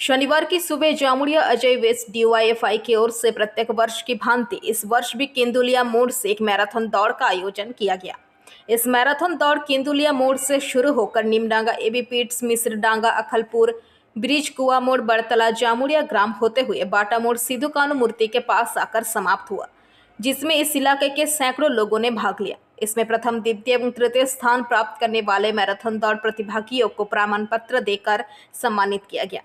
शनिवार की सुबह जामुड़िया अजय वेस्ट डीवाईएफआई की ओर से प्रत्येक वर्ष की भांति इस वर्ष भी केंदुलिया मोड़ से एक मैराथन दौड़ का आयोजन किया गया। इस मैराथन दौड़ केंदुलिया मोड़ से शुरू होकर नीमडांगा, एबी पीट्स, मिस्र डांगा, अखलपुर ब्रिज, कुआ मोड़, बड़तला, जामुड़िया ग्राम होते हुए बाटा मोड़ सिद्धू कानू मूर्ति के पास आकर समाप्त हुआ, जिसमें इस इलाके के सैकड़ों लोगों ने भाग लिया। इसमें प्रथम, द्वितीय एवं तृतीय स्थान प्राप्त करने वाले मैराथन दौड़ प्रतिभागियों को प्रमाण पत्र देकर सम्मानित किया गया।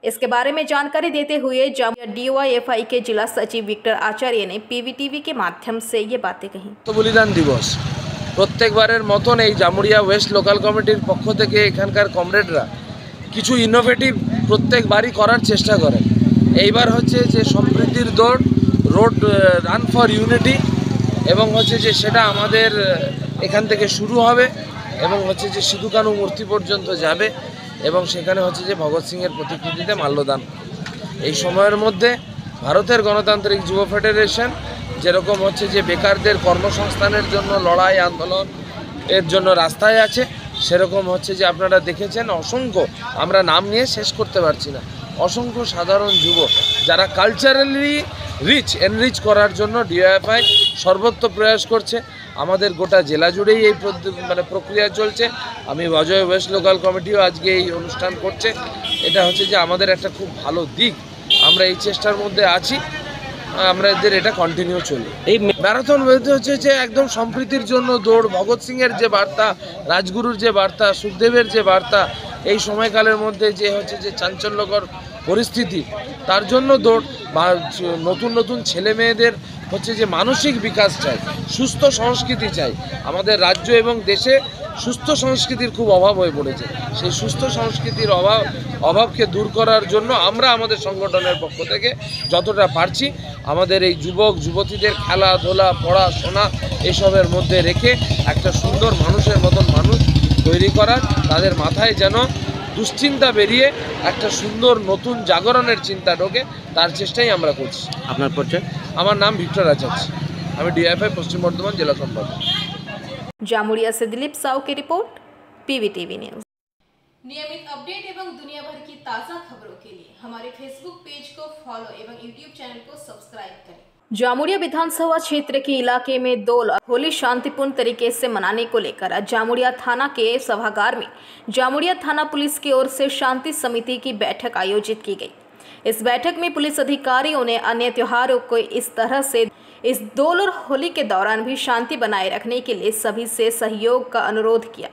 इसके बारे में जानकारी देते हुए जामुड़िया डीवाईएफआई के जिला सचिव विक्टर आचार्य ने पीवीटीवी के माध्यम से ये बातें कही। तो बलिदान दिवस प्रत्येकबारेर मतन এই জামুড়িয়া ওয়েস্ট লোকাল কমিটির পক্ষ থেকে এখানকার কমরেডরা কিছু ইনোভেটিভ প্রত্যেকবারই করার চেষ্টা করেন। এইবার হচ্ছে যে সম্প্রীতির দৌড়, রোড রান ফর ইউনিটি, এবং হচ্ছে যে সেটা আমাদের এখান থেকে শুরু হবে এবং হচ্ছে যে সিধু কানু মূর্তি পর্যন্ত যাবে এবং সেখানে হচ্ছে যে ভগৎ সিংয়ের প্রতিকৃতিতে মাল্যদান। এই সময়ের মধ্যে ভারতের গণতান্ত্রিক যুব ফেডারেশন যেরকম হচ্ছে যে বেকারদের কর্মসংস্থানের জন্য লড়াই আন্দোলন এর জন্য রাস্তায় আছে, সেরকম হচ্ছে যে আপনারা দেখেছেন অসংখ্য, আমরা নাম নিয়ে শেষ করতে পারছি না, অসংখ্য সাধারণ যুবক যারা কালচারালি এনরিচ করার জন্য ডিওএফআই সর্বত্র প্রয়াস করছে। আমাদের গোটা জেলা জুড়েই এই প্রক্রিয়া চলছে। আমি অজয় ওয়েস্ট লোকাল কমিটিও আজকে এই অনুষ্ঠান করছে। এটা হচ্ছে যে আমাদের একটা খুব ভালো দিক, আমরা এই চেষ্টার মধ্যে আছি, আমাদের এটা কন্টিনিউ চলবে। এই ম্যারাথন হচ্ছে যে একদম সম্প্রীতির জন্য দৌড়, ভগৎ সিংয়ের যে বার্তা, রাজগুরুর যে বার্তা, সুখদেবের যে বার্তা, এই সময়কালের মধ্যে যে হচ্ছে যে চাঞ্চল্যকর পরিস্থিতি, তার জন্য দৌড়। নতুন নতুন ছেলে মেয়েদের হচ্ছে যে মানসিক বিকাশ চাই, সুস্থ সংস্কৃতি চাই। আমাদের রাজ্য এবং দেশে সুস্থ সংস্কৃতির খুব অভাব হয়ে পড়েছে। সেই সুস্থ সংস্কৃতির অভাবকে দূর করার জন্য আমরা আমাদের সংগঠনের পক্ষ থেকে যতটা পারছি আমাদের এই যুবক যুবতীদের খেলাধুলা, পড়াশোনা এসবের মধ্যে রেখে একটা সুন্দর মানুষের মতন মানুষ তৈরি করার, তাদের মাথায় যেন দুশ্চিন্তা বেরিয়ে একটা সুন্দর নতুন জাগরণের চিন্তা ঢোকে, তার চেষ্টাই আমরা করছি। আপনার পরিচয়? আমার নাম ভিক্টর আচার্য, আমি ডিএফআই পশ্চিম বর্ধমান জেলা সম্পাদক। जामुड़िया से दिलीप साहू की रिपोर्ट, पीवीटीवी न्यूज। नियमित अपडेट एवं दुनिया भर की ताज़ा खबरों के लिए हमारे फेसबुक पेज को फॉलो एवं यूट्यूब चैनल को सब्सक्राइब करें। जामुड़िया विधानसभा क्षेत्र के इलाके में दोल और होली शांतिपूर्ण तरीके से मनाने को लेकर आज जामुड़िया थाना के सभागार में जामुड़िया थाना पुलिस की ओर से शांति समिति की बैठक आयोजित की गई। इस बैठक में पुलिस अधिकारियों ने अन्य त्योहारों को इस तरह से इस दोल और होली के दौरान भी शांति बनाए रखने के लिए सभी से सहयोग का अनुरोध किया।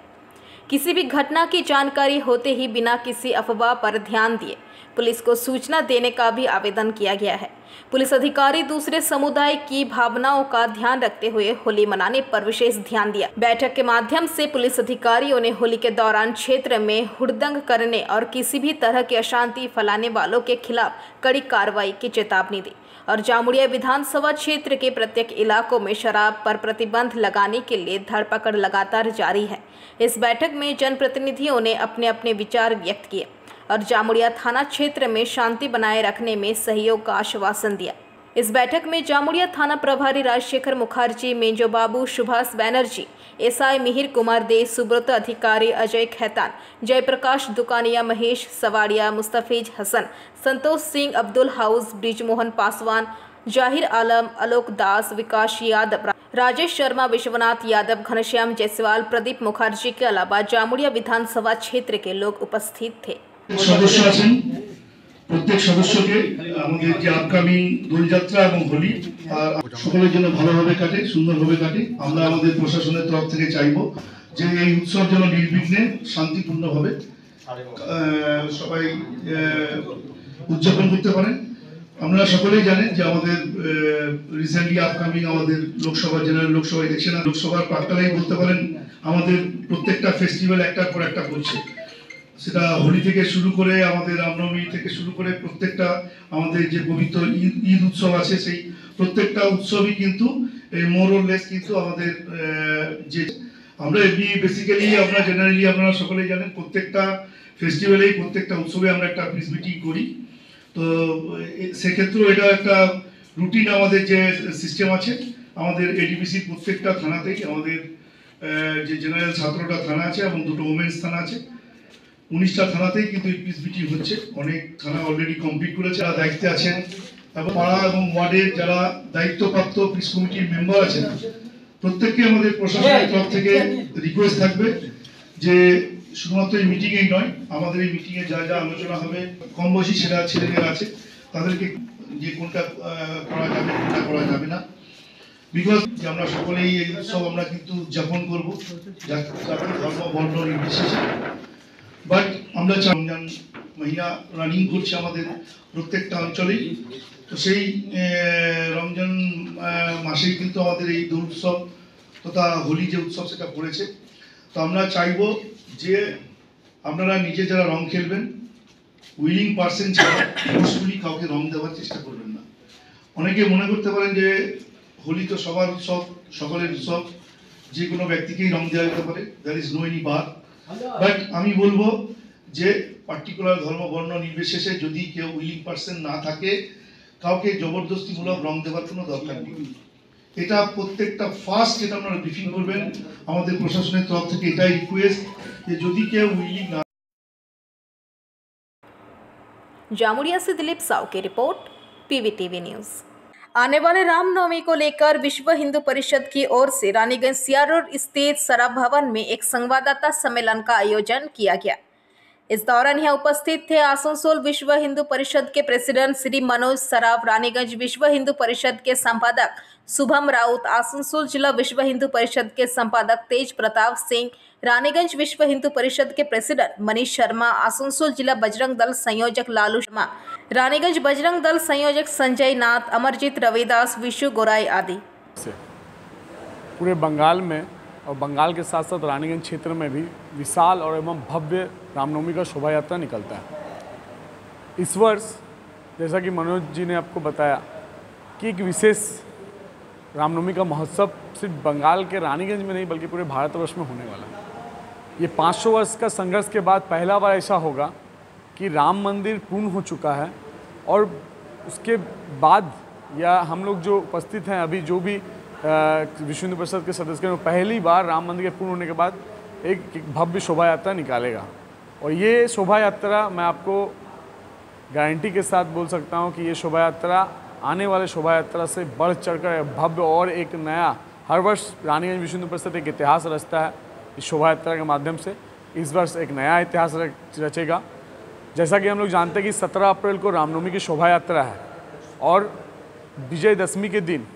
किसी भी घटना की जानकारी होते ही बिना किसी अफवाह पर ध्यान दिए पुलिस को सूचना देने का भी आवेदन किया गया है। पुलिस अधिकारी दूसरे समुदाय की भावनाओं का ध्यान रखते हुए होली मनाने पर विशेष ध्यान दिया। बैठक के माध्यम से पुलिस अधिकारियों ने होली के दौरान क्षेत्र में हुड़दंग करने और किसी भी तरह की अशांति फैलाने वालों के खिलाफ कड़ी कार्रवाई की चेतावनी दी और जामुड़िया विधानसभा क्षेत्र के प्रत्येक इलाकों में शराब पर प्रतिबंध लगाने के लिए धरपकड़ लगातार जारी है। इस बैठक में जनप्रतिनिधियों ने अपने अपने विचार व्यक्त किए और जामुड़िया थाना क्षेत्र में शांति बनाए रखने में सहयोग का आश्वासन दिया। इस बैठक में जामुड़िया थाना प्रभारी राजशेखर मुखर्जी, मेजो बाबू, सुभाष बैनर्जी, एसआई मिहिर कुमार दे, सुब्रत अधिकारी अजय खैतान, जयप्रकाश दुकानिया, महेश सवाड़िया, मुस्तफिज हसन, संतोष सिंह, अब्दुल हाउस, ब्रिजमोहन पासवान, जाहिर आलम, आलोक दास, विकास यादव, राजेश शर्मा, विश्वनाथ यादव, घनश्याम जायसवाल, प्रदीप मुखर्जी के अलावा जामुड़िया विधानसभा क्षेत्र के लोग उपस्थित थे। সদস্য আছেন, প্রত্যেক সদস্যকে আমাদের যে আপকামিং দোলযাত্রা এবং হোলি সকলের জন্য ভালোভাবে কাটে, সুন্দরভাবে কাটে। আমরা আমাদের প্রশাসনের তরফ থেকে চাইবো যে এই উৎসব যেন নির্বিঘ্নে শান্তিপূর্ণভাবে সবাই উদযাপন করতে পারেন। আপনারা সকলেই জানেন যে আমাদের রিসেন্টলি আপকামিং আমাদের লোকসভা জেনারেল লোকসভা ইলেকশন, লোকসভার প্রাক্কালেই বলতে পারেন আমাদের প্রত্যেকটা ফেস্টিভ্যাল একটার পর একটা করছে। সেটা হোলি থেকে শুরু করে আমাদের রামনবমী থেকে শুরু করে প্রত্যেকটা আমাদের যে পবিত্র ঈদ উৎসব আছে, সেই প্রত্যেকটা উৎসবই কিন্তু মোর অর লেস কিন্তু আমাদের যে আমরা এমনি বেসিক্যালি আমরা জেনারেলি আপনারা সকলেই জানেন প্রত্যেকটা ফেস্টিভ্যালেই প্রত্যেকটা উৎসবে আমরা একটা প্রেস মিটিং করি। তো সেক্ষেত্রেও এটা একটা রুটিন আমাদের যে সিস্টেম আছে আমাদের এডিপিসির প্রত্যেকটা থানাতেই আমাদের যে জেনারেল 17টা থানা আছে এবং 2টো ওমেন্স থানা আছে। 19টা থানাতেই কিন্তু এই পিস মিটিং হচ্ছে। অনেক থানা অলরেডি কমপ্লিট করেছে, যারা দায়িত্বে আছেন এবং পাড়া এবং ওয়ার্ডের যারা দায়িত্বপ্রাপ্ত পিস কমিটির মেম্বার আছেন, প্রত্যেককে আমাদের প্রশাসনের তরফ থেকে রিকোয়েস্ট থাকবে যে শুধুমাত্র এই মিটিংয়েই নয়, আমাদের এই মিটিংয়ে যা যা আলোচনা হবে, কম বয়সী ছেলেমেয়েরা আছে তাদেরকে যে কোনটা করা যাবে কোনটা করা যাবে না, বিকজ আমরা সকলেই এই উৎসব আমরা কিন্তু উদযাপন করবো জাতি ধর্ম বর্ণ নির্বিশেষে। বাট আমরা রমজান মহিনা রানিং করছে আমাদের প্রত্যেকটা অঞ্চলেই, তো সেই রমজান মাসেই কিন্তু আমাদের এই দোল উৎসব তথা হোলি যে উৎসব সেটা পড়েছে। তো আমরা চাইব যে আপনারা নিজে যারা রং খেলবেন, উইলিং পার্সন ছাড়া ফোর্সফুলি কাউকে রং দেওয়ার চেষ্টা করবেন না। অনেকে মনে করতে পারেন যে হোলি তো সবার উৎসব, সকলের উৎসব, যে কোনো ব্যক্তিকেই রং দেওয়া যেতে পারে, there is no any bar. But আমি বলবো যে পার্টিকুলার ধর্ম বর্ণ নির্বিশেষে যদি কেউ উইলিং পার্সন না থাকে, কাউকে জবরদস্তিমূলক রং দেওয়ার কোনো দরকার নেই। এটা প্রত্যেকটা ফার্স্ট যেটা আপনারা ব্রিফিং করবেন, আমাদের প্রশাসনের তরফ থেকে এটাই রিকোয়েস্ট যে যদি কেউ উইলিং না। जामुड़िया से दिलीप साव की रिपोर्ट, पीवीटीवी न्यूज। आने वाले रामनवमी को लेकर विश्व हिंदू परिषद की ओर से रानीगंज सीआर रोड स्थित सराफ भवन में एक संवाददाता सम्मेलन का आयोजन किया गया। इस दौरान यहाँ उपस्थित थे आसनसोल विश्व हिंदू परिषद के प्रेसिडेंट श्री मनोज सराफ, रानीगंज विश्व हिंदू परिषद के संपादक शुभम राउत, आसनसोल जिला विश्व हिंदू परिषद के संपादक तेज प्रताप सिंह, रानीगंज विश्व हिंदू परिषद के प्रेसिडेंट मनीष शर्मा, आसनसोल जिला बजरंग दल संयोजक लालू शर्मा, रानीगंज बजरंग दल संयोजक संजय नाथ, अमरजीत रविदास, विशु गोराई आदि। पूरे बंगाल में और बंगाल के साथ साथ रानीगंज क्षेत्र में भी विशाल और एवं भव्य रामनवमी का शोभा यात्रा निकलता है। इस वर्ष जैसा कि मनोज जी ने आपको बताया कि एक विशेष रामनवमी का महोत्सव सिर्फ बंगाल के रानीगंज में नहीं बल्कि पूरे भारतवर्ष में होने वाला है। ये 500 वर्ष का संघर्ष के बाद पहला बार ऐसा होगा कि राम मंदिर पूर्ण हो चुका है और उसके बाद या हम लोग जो उपस्थित हैं अभी जो भी विश्व हिंदू परिषद के सदस्य हैं, पहली बार राम मंदिर के पूर्ण होने के बाद एक भव्य शोभा यात्रा निकालेगा। और ये शोभा यात्रा मैं आपको गारंटी के साथ बोल सकता हूँ कि ये शोभा यात्रा आने वाले शोभा यात्रा से बढ़ चढ़कर भव्य और एक नया, हर वर्ष रानीगंज विश्व हिंदू परिषद एक इतिहास रचता है इस शोभा यात्रा के माध्यम से। इस वर्ष एक नया इतिहास रचेगा। जैसा कि हम लोग जानते हैं कि 17 अप्रैल को रामनवमी की शोभा यात्रा है और विजयदशमी के दिन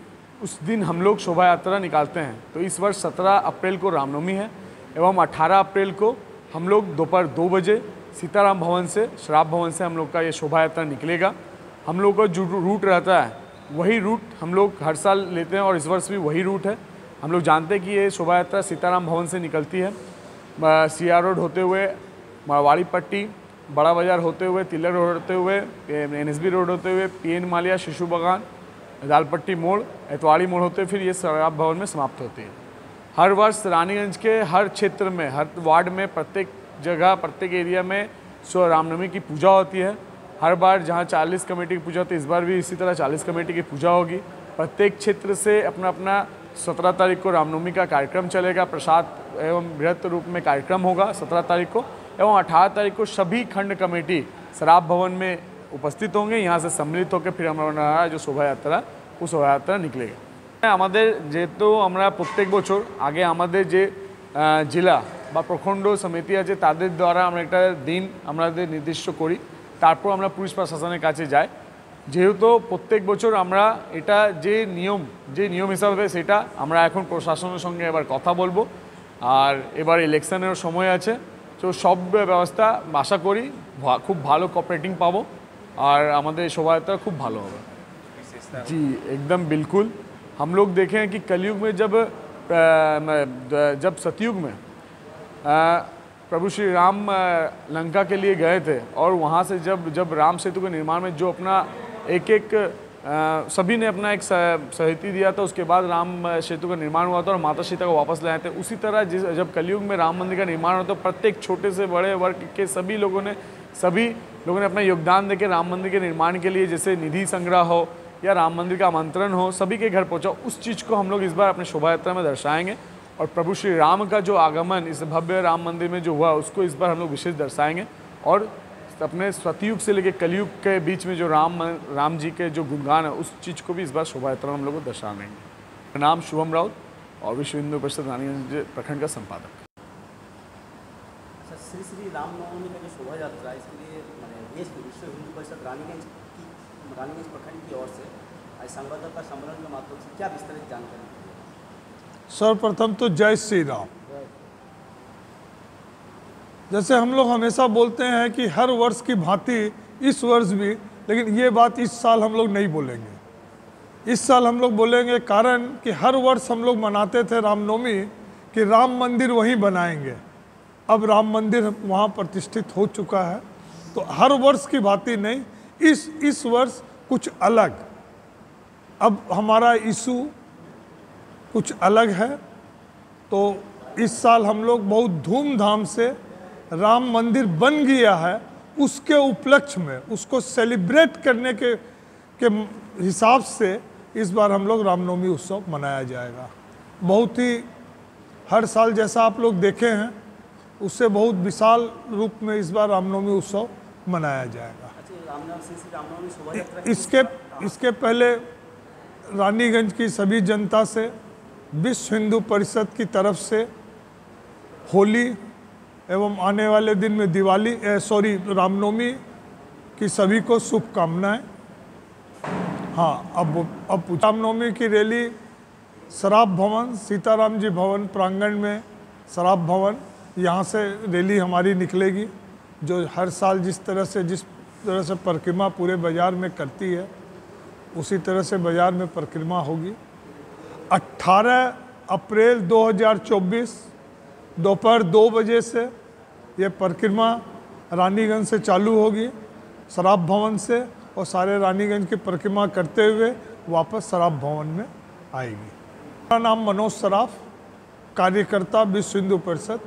उस दिन हम लोग शोभा यात्रा निकालते हैं। तो इस वर्ष 17 अप्रैल को रामनवमी है एवं 18 अप्रैल को हम लोग दोपहर 2 बजे सीताराम भवन से, शराफ भवन से हम लोग का ये शोभा यात्रा निकलेगा। हम लोग का जो रूट रहता है वही रूट हम लोग हर साल लेते हैं और इस वर्ष भी वही रूट है। हम लोग जानते हैं कि ये शोभा यात्रा सीताराम भवन से निकलती है, सीआर रोड होते हुए मारवाड़ी पट्टी, बड़ा बाज़ार होते हुए, तिलक रोड होते हुए, एनएसबी रोड होते हुए, पीएन मालिया, शिशु बागान, दालपट्टी मोड़, एतवाड़ी मोड़ होते हुए फिर ये शराफ भवन में समाप्त होती है। हर वर्ष रानीगंज के हर क्षेत्र में, हर वार्ड में, प्रत्येक जगह, प्रत्येक एरिया में रामनवमी की पूजा होती है। हर बार जहाँ 40 कमेटी की पूजा होती है, इस बार भी इसी तरह 40 कमेटी की पूजा होगी। प्रत्येक क्षेत्र से अपना अपना 17 तारीख को रामनवमी का कार्यक्रम चलेगा, प्रसाद एवं बृहत रूप में कार्यक्रम होगा 17 तारीख को, एवं 18 तारीख को सभी खंड कमेटी शराफ भवन में उपस्थित होंगे। यहाँ से सम्मिलित होकर फिर हमारा जो शोभा यात्रा वो शोभा यात्रा निकलेगा। আমাদের যেহেতু আমরা প্রত্যেক বছর আগে আমাদের যে জেলা বা প্রখণ্ড সমিতি আছে তাদের দ্বারা আমরা একটা দিন আমাদের নির্দিষ্ট করি, তারপর আমরা পুলিশ প্রশাসনের কাছে যাই। যেহেতু প্রত্যেক বছর আমরা এটা যে নিয়ম হিসাবে সেটা আমরা এখন প্রশাসনের সঙ্গে এবার কথা বলবো। আর এবার ইলেকশনের সময় আছে, তো সব ব্যবস্থা আশা করি খুব ভালো কোঅপারেটিং পাবো আর আমাদের শোভাযাত্রা খুব ভালো হবে। जी एकदम बिल्कुल। हम लोग देखें हैं कि कलयुग में जब सतयुग में प्रभु श्री राम लंका के लिए गए थे और वहाँ से जब राम सेतु के निर्माण में जो अपना एक सभी ने अपना एक सहमति दिया था, उसके बाद राम सेतु का निर्माण हुआ था और माता सीता को वापस लाए थे। उसी तरह जब कलयुग में राम मंदिर का निर्माण हुआ तो प्रत्येक छोटे से बड़े वर्ग के सभी लोगों ने अपना योगदान देकर राम मंदिर के निर्माण के लिए, जैसे निधि संग्रह हो या राम मंदिर का आमंत्रण हो, सभी के घर पहुंचा। उस चीज़ को हम लोग इस बार अपने शोभा यात्रा में दर्शाएंगे और प्रभु श्री राम का जो आगमन इस भव्य राम मंदिर में जो हुआ उसको इस बार हम लोग विशेष दर्शाएंगे और अपने सतयुग से लेकर कलयुग के बीच में जो राम जी के जो गुणगान है उस चीज़ को भी इस बार शोभा यात्रा हम लोग को दर्शाएंगे। मेरा नाम शुभम राउत और विश्व हिंदू परिषद रानीगंज प्रखंड का संपादक। श्री श्री रामनवमी का जो शोभा यात्रा इसके लिए विश्व हिंदू परिषद रानीगंज प्रखंड की ओर से आज संवाददाता सम्मेलन के माध्यम से क्या विस्तारित जानकारी? सर्वप्रथम तो जय श्री राम। जैसे हम लोग हमेशा बोलते हैं कि हर वर्ष की भांति इस वर्ष भी, लेकिन ये बात इस साल हम लोग नहीं बोलेंगे। इस साल हम लोग बोलेंगे कारण कि हर वर्ष हम लोग मनाते थे रामनवमी कि राम मंदिर वहीं बनाएंगे। अब राम मंदिर वहाँ प्रतिष्ठित हो चुका है, तो हर वर्ष की भांति नहीं, इस वर्ष कुछ अलग। अब हमारा इशू कुछ अलग है, तो इस साल हम लोग बहुत धूमधाम से राम मंदिर बन गया है उसके उपलक्ष्य में उसको सेलिब्रेट करने के हिसाब से इस बार हम लोग रामनवमी उत्सव मनाया जाएगा। बहुत ही हर साल जैसा आप लोग देखे हैं उससे बहुत विशाल रूप में इस बार रामनवमी उत्सव मनाया जाएगा। इसके पहले रानीगंज की सभी जनता से विश्व हिंदू परिषद की तरफ से होली एवं आने वाले दिन में दिवाली रामनवमी की सभी को शुभकामनाएं। हाँ, अब रामनवमी की रैली शराब भवन, सीताराम जी भवन प्रांगण में शराब भवन, यहाँ से रैली हमारी निकलेगी, जो हर साल जिस तरह से परिक्रमा पूरे बाज़ार में करती है उसी तरह से बाज़ार में परिक्रमा होगी। 18 अप्रैल 2024 दोपहर 2 बजे से ये परिक्रमा रानीगंज से चालू होगी, शराब भवन से, और सारे रानीगंज की परिक्रमा करते हुए वापस शराब भवन में आएगी। मेरा नाम मनोज सराफ, कार्यकर्ता विश्व हिंदू परिषद,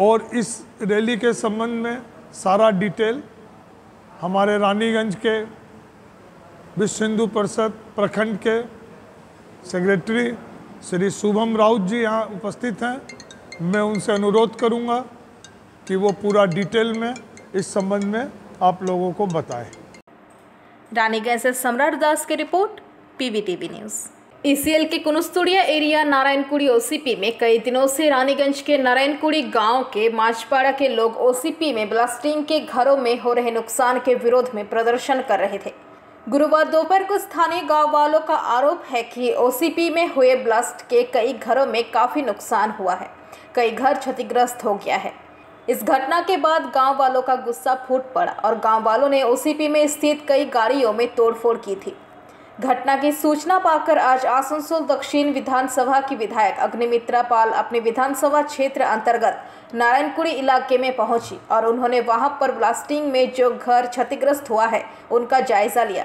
और इस रैली के संबंध में सारा डिटेल हमारे रानीगंज के विश्व हिंदू परिषद प्रखंड के सेक्रेटरी श्री शुभम राउत जी यहाँ उपस्थित हैं। मैं उनसे अनुरोध करूंगा कि वो पूरा डिटेल में इस संबंध में आप लोगों को बताएं। रानीगंज से सम्राट दास की रिपोर्ट, पीवीटीवी न्यूज़। ईसीएल के कुनुस्तुड़िया एरिया नारायणकुड़ी ओसीपी में कई दिनों से रानीगंज के नारायणकुड़ी गांव के माचपाड़ा के लोग ओसीपी में ब्लास्टिंग के घरों में हो रहे नुकसान के विरोध में प्रदर्शन कर रहे थे। गुरुवार दोपहर को स्थानीय गांव वालों का आरोप है कि ओसीपी में हुए ब्लास्ट के कई घरों में काफ़ी नुकसान हुआ है, कई घर क्षतिग्रस्त हो गया है। इस घटना के बाद गांव वालों का गुस्सा फूट पड़ा और गांव वालों ने ओसीपी में स्थित कई गाड़ियों में तोड़फोड़ की थी। घटना की सूचना पाकर आज आसनसोल दक्षिण विधानसभा की विधायक अग्निमित्रा पाल अपने विधानसभा क्षेत्र अंतर्गत नारायणकुड़ी इलाके में पहुंची और उन्होंने वहां पर ब्लास्टिंग में जो घर क्षतिग्रस्त हुआ है उनका जायजा लिया।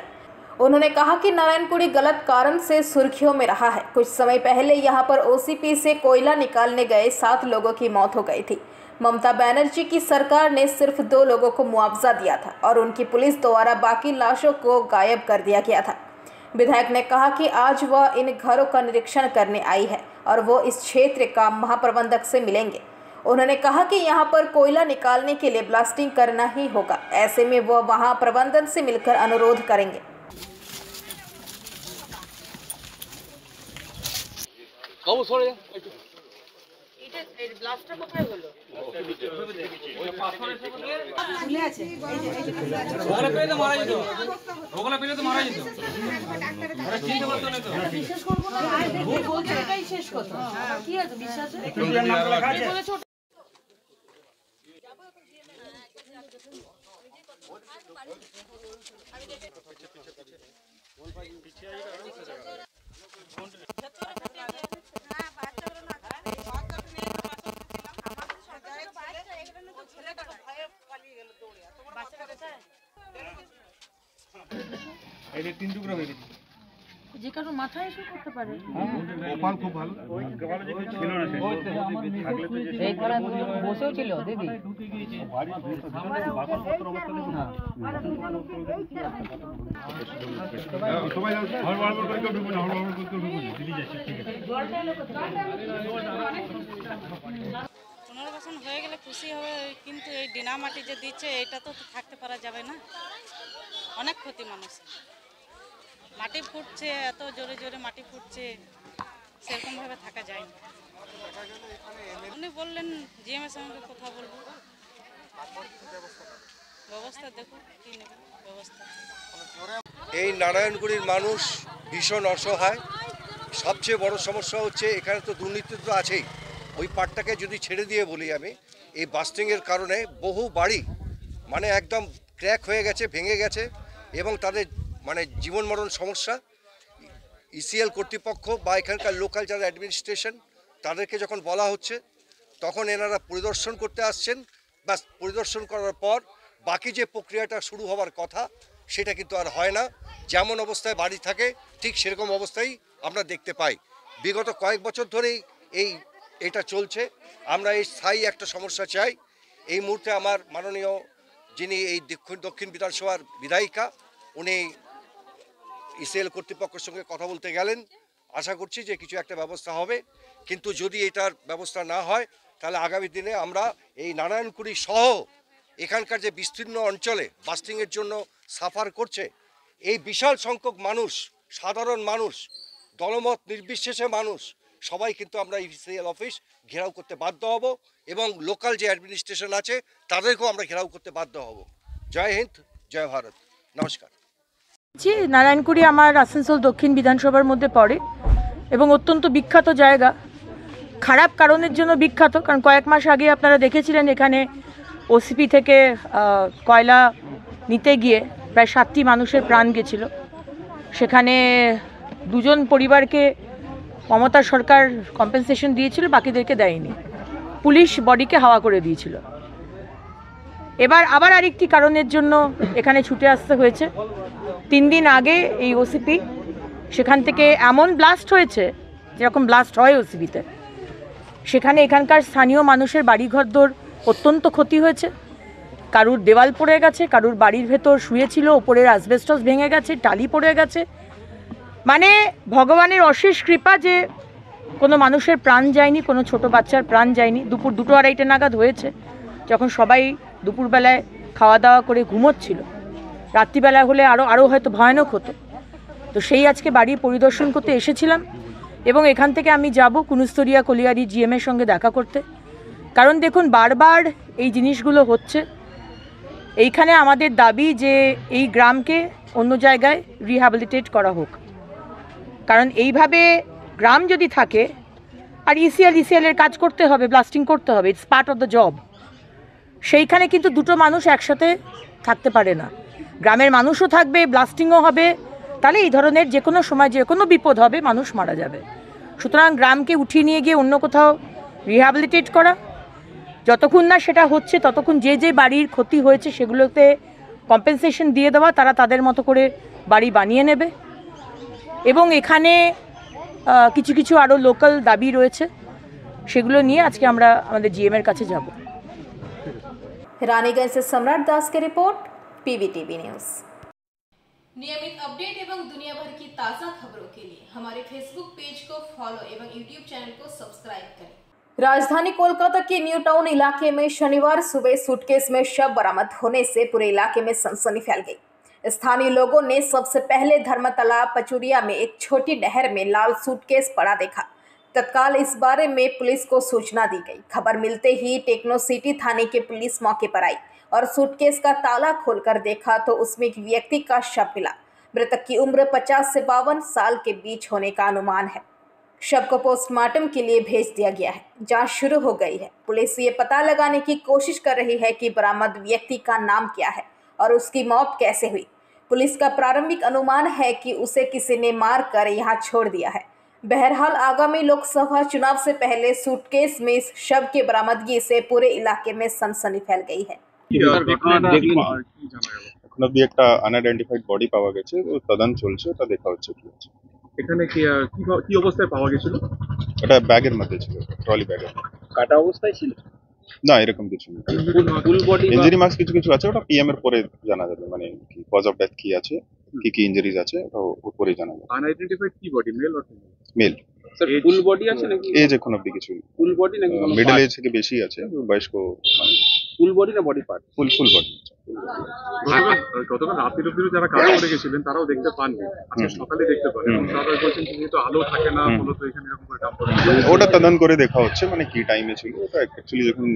उन्होंने कहा कि नारायणकुड़ी गलत कारण से सुर्खियों में रहा है। कुछ समय पहले यहां पर ओसीपी से कोयला निकालने गए 7 लोगों की मौत हो गई थी। ममता बनर्जी की सरकार ने सिर्फ 2 लोगों को मुआवजा दिया था और उनकी पुलिस द्वारा बाकी लाशों को गायब कर दिया गया था। विधायक ने कहा कि आज वह इन घरों का निरीक्षण करने आई है और वो इस क्षेत्र का महाप्रबंधक से मिलेंगे। उन्होंने कहा कि यहां पर कोयला निकालने के लिए ब्लास्टिंग करना ही होगा, ऐसे में वह वहां प्रबंधन से मिलकर अनुरोध करेंगे। যে কারো মাথায় এসে করতে পারে কপাল খুব ভালো ছিল না সেই বসেও ছিল দিদি বাড়ির বাসনপত্র অবস্থা দেখুন সবাই হড়বড় করে কেউ ঢুকবে না, হড়বড় করে কেউ ঢুকবে না, দিদি যাচ্ছে, ঠিক আছে। পুনর্বাসন হয়ে গেলে খুশি হবে, কিন্তু এই ডিনা মাটি যে দিচ্ছে এটা তো থাকতে পারা যাবে না, অনেক ক্ষতি মানুষের। মাটি ফুটছে, এত জোরে জোরে মাটি ফুটছে, সেরকমভাবে থাকা যায় না। উনি বললেন জিএমের সঙ্গে কথা বলবো, ব্যবস্থা দেখুন কী নেবেন ব্যবস্থা। এই নারায়ণগুড়ির মানুষ ভীষণ অসহায়। সবচেয়ে বড় সমস্যা হচ্ছে এখানে তো দুর্নীতি তো আছেই। ওই পাটটাকে যদি ছেড়ে দিয়ে বলি আমি, এই বাস্টিংয়ের কারণে বহু বাড়ি মানে একদম ক্র্যাক হয়ে গেছে, ভেঙে গেছে এবং তাদের মানে জীবন মরণ সমস্যা। ইসিএল কর্তৃপক্ষ বা এখানকার লোকাল যারা অ্যাডমিনিস্ট্রেশন তাদেরকে যখন বলা হচ্ছে তখন এনারা পরিদর্শন করতে আসছেন, বা পরিদর্শন করার পর বাকি যে প্রক্রিয়াটা শুরু হওয়ার কথা সেটা কিন্তু আর হয় না। যেমন অবস্থায় বাড়ি থাকে ঠিক সেরকম অবস্থায় আমরা দেখতে পাই। বিগত কয়েক বছর ধরেই এটা চলছে। আমরা এই স্থায়ী একটা সমস্যা চাই। এই মুহূর্তে আমার মাননীয় যিনি এই দক্ষিণ বিধানসভার বিধায়িকা, উনি ইসিএল কর্তৃপক্ষের সঙ্গে কথা বলতে গেলেন। আশা করছি যে কিছু একটা ব্যবস্থা হবে, কিন্তু যদি এটার ব্যবস্থা না হয় তাহলে আগামী দিনে আমরা এই নারায়ণকুড়ি সহ এখানকার যে বিস্তীর্ণ অঞ্চলে বাস্টিংয়ের জন্য সাফার করছে এই বিশাল সংখ্যক মানুষ, সাধারণ মানুষ, দলমত নির্বিশেষে মানুষ সবাই কিন্তু আমরা ইসিএল অফিস ঘেরাও করতে বাধ্য হব এবং লোকাল যে অ্যাডমিনিস্ট্রেশন আছে তাদেরকেও আমরা ঘেরাও করতে বাধ্য হব। জয় হিন্দ, জয় ভারত, নমস্কার। নারায়ণকুড়ি আমার আসানসোল দক্ষিণ বিধানসভার মধ্যে পড়ে এবং অত্যন্ত বিখ্যাত জায়গা। খারাপ কারণের জন্য বিখ্যাত, কারণ কয়েক মাস আগে আপনারা দেখেছিলেন এখানে ওসিপি থেকে কয়লা নিতে গিয়ে প্রায় 7টি মানুষের প্রাণ গেছিল। সেখানে 2জন পরিবারকে মমতা সরকার কম্পেনসেশন দিয়েছিল, বাকিদেরকে দেয়নি। পুলিশ বডিকে হাওয়া করে দিয়েছিল। এবার আবার আরেকটি কারণের জন্য এখানে ছুটে আসতে হয়েছে। 3 দিন আগে এই ওসিপি সেখান থেকে এমন ব্লাস্ট হয়েছে যেরকম ব্লাস্ট হয় ওসিপিতে, সেখানে এখানকার স্থানীয় মানুষের বাড়িঘরদোর অত্যন্ত ক্ষতি হয়েছে। কারুর দেওয়াল পড়ে গেছে, কারুর বাড়ির ভেতর শুয়েছিল, ওপরের অ্যাসবেস্টস ভেঙে গেছে, টালি পড়ে গেছে। মানে ভগবানের অশেষ কৃপা যে কোনো মানুষের প্রাণ যায়নি, কোনো ছোট বাচ্চার প্রাণ যায়নি। দুপুর 2-2:30 নাগাদ হয়েছে, যখন সবাই দুপুরবেলায় খাওয়া দাওয়া করে ঘুমোচ্ছিল। রাত্রিবেলা হলে আরও হয়তো ভয়ানক হতো। তো সেই আজকে বাড়ি পরিদর্শন করতে এসেছিলাম এবং এখান থেকে আমি যাব কুনুস্তরিয়া কলিয়ারি জিএমের সঙ্গে দেখা করতে। কারণ দেখুন, বারবার এই জিনিসগুলো হচ্ছে। এইখানে আমাদের দাবি যে এই গ্রামকে অন্য জায়গায় রিহ্যাবিলিটেট করা হোক, কারণ এইভাবে গ্রাম যদি থাকে আর ইসিএলের কাজ করতে হবে, ব্লাস্টিং করতে হবে, it's part of the job. সেইখানে কিন্তু দুটো মানুষ একসাথে থাকতে পারে না। গ্রামের মানুষও থাকবে, ব্লাস্টিংও হবে, তাহলে এই ধরনের যে কোনো সময় যে কোনো বিপদ হবে, মানুষ মারা যাবে। সুতরাং গ্রামকে উঠিয়ে নিয়ে গিয়ে অন্য কোথাও রিহ্যাবিলিটেট করা, যতক্ষণ না সেটা হচ্ছে ততক্ষণ যে যে বাড়ির ক্ষতি হয়েছে সেগুলোতে কম্পেনসেশন দিয়ে দেওয়া, তারা তাদের মতো করে বাড়ি বানিয়ে নেবে। এবং এখানে কিছু কিছু আরও লোকাল দাবি রয়েছে, সেগুলো নিয়ে আজকে আমরা আমাদের জিএমের কাছে যাব। रानीगंज से सम्राट दास की रिपोर्ट, पीवीटीवी न्यूज। नियमित अपडेट एवं दुनिया भर की ताज़ा खबरों के लिए हमारे फेसबुक पेज को फॉलो एवं यूट्यूब चैनल को सब्सक्राइब करें। राजधानी कोलकाता के न्यू टाउन इलाके में शनिवार सुबह सूटकेस में शव बरामद होने से पूरे इलाके में सनसनी फैल गई। स्थानीय लोगों ने सबसे पहले धर्मतला पचुरिया में एक छोटी नहर में लाल सूटकेस पड़ा देखा। तत्काल इस बारे में पुलिस को सूचना दी गई। खबर मिलते ही टेक्नो सिटी थाने की पुलिस मौके पर आई और सूटकेस का ताला खोलकर देखा तो उसमें एक व्यक्ति का शव मिला। मृतक की उम्र 50 से 52 साल के बीच होने का अनुमान है। शव को पोस्टमार्टम के लिए भेज दिया गया है। जांच शुरू हो गई है। पुलिस ये पता लगाने की कोशिश कर रही है कि बरामद व्यक्ति का नाम क्या है और उसकी मौत कैसे हुई। पुलिस का प्रारंभिक अनुमान है कि उसे किसी ने मार कर यहाँ छोड़ दिया है। बहरहाल आगामी लोकसभा चुनाव से पहले सूटकेस में शव की बरामदगी से पूरे इलाके में सनसनी फैल गई है। এখন অব্দি একটা আনআইডেন্টিফাইড বডি পাওয়া গেছে, তদন্ত চলছে, ওটা দেখা হচ্ছে কি হচ্ছে। এখানে কি অবস্থায় পাওয়া গেছিল? ওটা ব্যাগের মধ্যে ছিল, ট্রলি ব্যাগের। কাটা অবস্থায় ছিল? না এরকম কিছু নেই। ফুল বডি ইঞ্জুরি মার্কস কিছু কিছু আছে, ওটা পিএম এর পরে জানা যাবে, মানে কি কজ অফ ডেথ কি আছে, কি কি ইনজুরিজ আছে, ওটা ওর পরেই জানা যাবে। আনআইডেন্টিফাইড কি body, male or female? Male. Sir full body আছে নাকি? এজ এখন অব্দি কিছু ফুল বডি নাকি কোনো মিডল এজ থেকে বেশি আছে, বয়স্ক মানে ফুল বডি না বডি পার্ট? Full body. গতকাল রাত্রির অব্দি যারা কাজ করে গেছিলেন তারাও দেখতে পাননি, আজকে সকালে দেখতে পান, এবং তারা বলছেন যেহেতু আলো থাকে না মূলত এখানে এরকম করে কাম করে। ওটা তদন্ত করে দেখা হচ্ছে, মানে কি টাইমে ছিল ওটা অ্যাকচুয়ালি যখন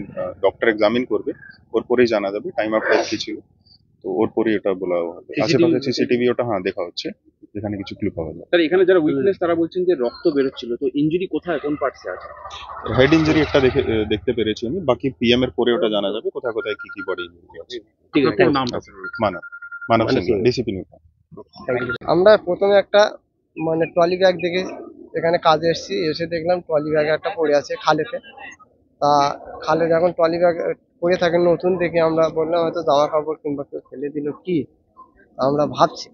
ডক্টর এক্সামিন করবে ওর পরেই জানা যাবে টাইম অফ ডেথ কি ছিল, তো ওর পরেই ওটা বলা হবে। আশেপাশে সিসিটিভি ওটা হ্যাঁ দেখা হচ্ছে, যেখানে কিছু ক্লু পাওয়া যায়। স্যার এখানে যারা উইটনেস তারা বলছেন যে রক্ত বেরোচ্ছিল, তো ইনজুরি কোথায়, কোন পার্টসে আছে? হেড ইনজুরি একটা দেখতে পেরেছি আমি, বাকি পিএম এর পরে ওটা জানা যাবে কোথায় কোথায় কি কি বডি ইনজুরি আছে। ঠিক আছে, নাম মানব সিং, ডিসিপি নিউ। আমরা প্রথমে একটা মানে ট্রলি ব্যাগ দেখে এখানে কাজে এসেছি, এসে দেখলাম ট্রলি ব্যাগ একটা পড়ে আছে খালেতে। তা খালে যখন ট্রলি ব্যাগ পড়ে থাকে নতুন দেখে আমরা বললাম হয়তো জামা কাপড় কিংবা কেউ ফেলে দিল কি, আমরা ভাবছি।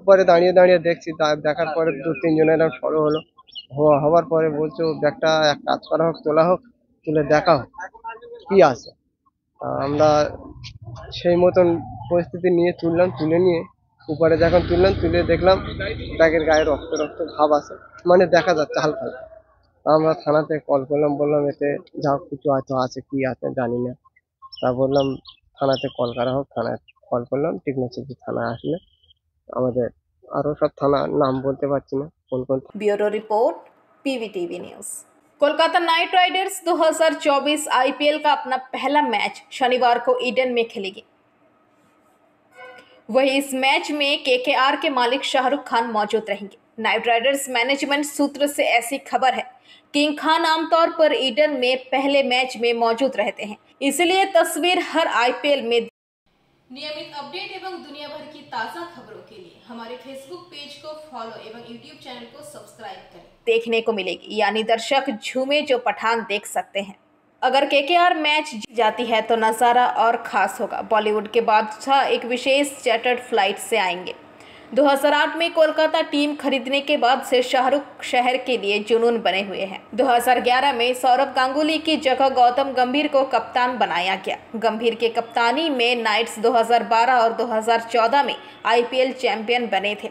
পরে দাঁড়িয়ে দাঁড়িয়ে দেখছি, দেখার পরে 2-3 জনের সরো হলো, হওয়ার পরে বলছো ব্যাগটা এক কাজ করা হোক, তোলা হোক, তুলে দেখা হোক কি আছে। আমরা সেই মতন পরিস্থিতি নিয়ে তুললাম, তুলে নিয়ে উপরে যখন তুলে দেখলাম ব্যাগের গায়ে রক্ত ভাব আছে, মানে দেখা যাচ্ছে হালকা হালকা। আমরা থানাতে কল করলাম, বললাম এতে যা কিছু হয়তো আছে, কি আছে জানি না। তা বললাম থানাতে কল করা হোক, থানায় কল করলাম। টেকনোলজি থানায় আসলে আমাদের আরো সব থানার নাম বলতে পারছি না কোন কোন। Bureau report PVTV news. Kolkata night Riders 2024 IPL का अपना पहला मैच शनिवार को ईडन में खेलेगी। वहीं इस मैच में केकेआर के मालिक शाहरुख खान मौजूद रहेंगे। नाइट राइडर्स मैनेजमेंट सूत्र से ऐसी खबर है किंग खान आमतौर पर ईडन में पहले मैच में मौजूद रहते हैं, इसलिए तस्वीर हर आईपीएल में। नियमित अपडेट एवं दुनिया भर की ताज़ा खबरों के लिए हमारे फेसबुक पेज को फॉलो एवं यूट्यूब चैनल को सब्सक्राइब करें। देखने को मिलेगी, यानी दर्शक झूमे जो पठान देख सकते हैं। अगर केकेआर मैच जीत जाती है तो नज़ारा और ख़ास होगा। बॉलीवुड के बादशाह एक विशेष चार्टर्ड फ्लाइट से आएंगे। 2008 में कोलकाता टीम खरीदने के बाद से शाहरुख शहर के लिए जुनून बने हुए हैं। 2011 में सौरव गांगुली की जगह गौतम गंभीर को कप्तान बनाया गया। गंभीर के कप्तानी में नाइट्स 2012 और 2014 में आईपीएल चैंपियन बने थे।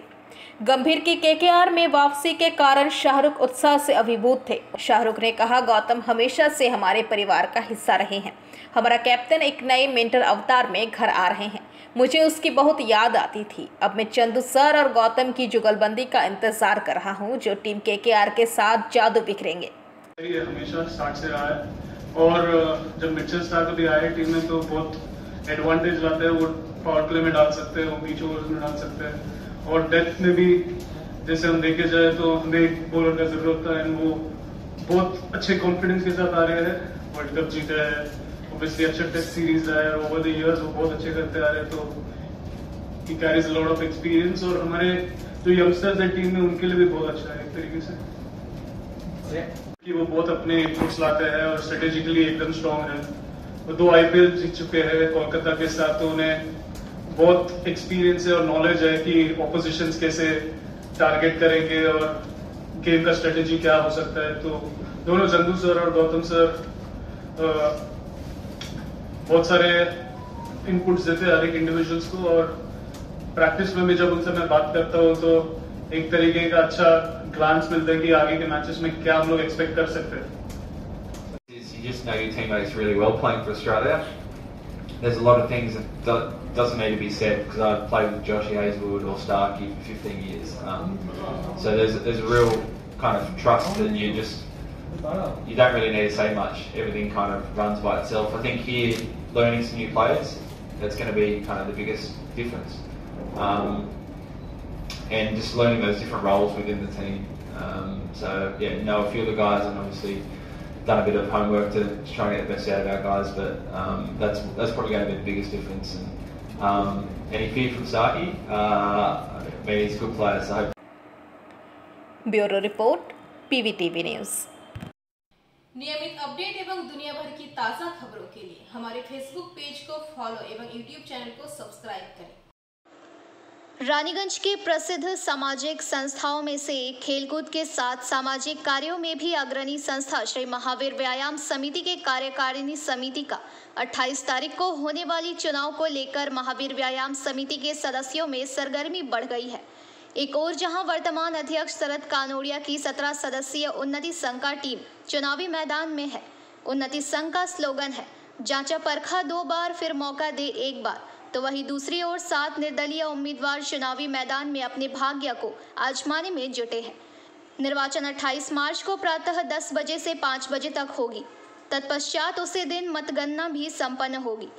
गंभीर की केकेआर में वापसी के कारण शाहरुख उत्साह से अभिभूत थे। शाहरुख ने कहा, गौतम हमेशा से हमारे परिवार का हिस्सा रहे हैं। हमारा कैप्टन एक नए मेंटर अवतार में घर आ रहे हैं। मुझे उसकी बहुत याद आती थी। अब मैं चंदू सर और गौतम की जुगलबंदी का इंतजार कर रहा हूं, जो टीम केकेआर के साथ जादू बिखरेंगे। ये हमेशा स्टार्ट से रहा है, और जब मिचेल स्टार्क भी आए टीम में तो बहुत एडवांटेज लाते हैं। वो पावर प्ले में डाल सकते हैं, वो बीच ओवर्स में डाल सकते हैं, और डेप्थ में भी जैसे हम देखे जाए तो हमें एक बॉलर का जरूरत था। एंड वो बहुत अच्छे कॉन्फिडेंस के साथ आ रहे हैं, वर्ल्ड कप जीते हैं, ऑब्वियसली अच्छा टेस्ट सीरीज है, और ओवर द इयर्स वो बहुत अच्छे करते आ रहे हैं। तो he carries a lot of experience, और हमारे जो यंगस्टर्स हैं टीम में उनके लिए भी बहुत अच्छा है एक तरीके से कि वो बहुत अपने इनपुट्स लाते हैं और स्ट्रेटेजिकली एकदम स्ट्रॉन्ग है। वो 2 आईपीएल जीत चुके हैं कोलकाता के साथ, तो उन्हें बहुत एक्सपीरियंस है और नॉलेज है कि ऑपोजिशंस कैसे टारगेट करेंगे और गेम का स्ट्रेटेजी क्या हो सकता है। तो दोनों चंदू सर और गौतम सर बहुत सारे इनपुट्स देते हैं हर एक इंडिविजुअल्स को, और प्रैक्टिस में भी जब उनसे मैं बात करता हूँ तो एक तरीके का अच्छा ग्लांस मिलता है कि आगे के मैचेस में क्या हम लोग एक्सपेक्ट कर सकते हैं। You just know your teammates really well playing for Australia. There's a lot of things that doesn't need to be said because I've played with Joshy Hazelwood or Starkey for 15 years. So there's a real kind of trust that you don't really need to say much. Everything kind of runs by itself. I think here, learning some new players, that's going to be kind of the biggest difference. And just learning those different roles within the team. So yeah, know a few of the guys, and obviously done a bit of homework to try and get the best out of our guys. But that's probably going to be the biggest difference. And any fear from Starkey? I mean, he's a good player, so. Bureau report PVTV news. नियमित update एवं दुनिया भर की ताज़ा खबरों के लिए हमारे फेसबुक पेज को फॉलो एवं यूट्यूब चैनल को सब्सक्राइब करें। रानीगंज के प्रसिद्ध सामाजिक संस्थाओं में से एक खेलकूद के साथ सामाजिक कार्यों में भी अग्रणी संस्था श्री महावीर व्यायाम समिति के कार्यकारिणी समिति का 28 तारीख को होने वाली चुनाव को लेकर महावीर व्यायाम समिति के सदस्यों में सरगर्मी बढ़ गई है। एक और जहां वर्तमान अध्यक्ष शरद कानोड़िया की 17 सदस्यीय उन्नति संघ का टीम चुनावी मैदान में है। उन्नति संघ का स्लोगन है, जांचा परखा 2 बार फिर मौका दे 1 बार। तो वहीं दूसरी ओर 7 निर्दलीय उम्मीदवार चुनावी मैदान में अपने भाग्य को आजमाने में जुटे हैं। निर्वाचन 28 मार्च को प्रातः 10 बजे से 5 बजे तक होगी। तत्पश्चात उसी दिन मतगणना भी संपन्न होगी।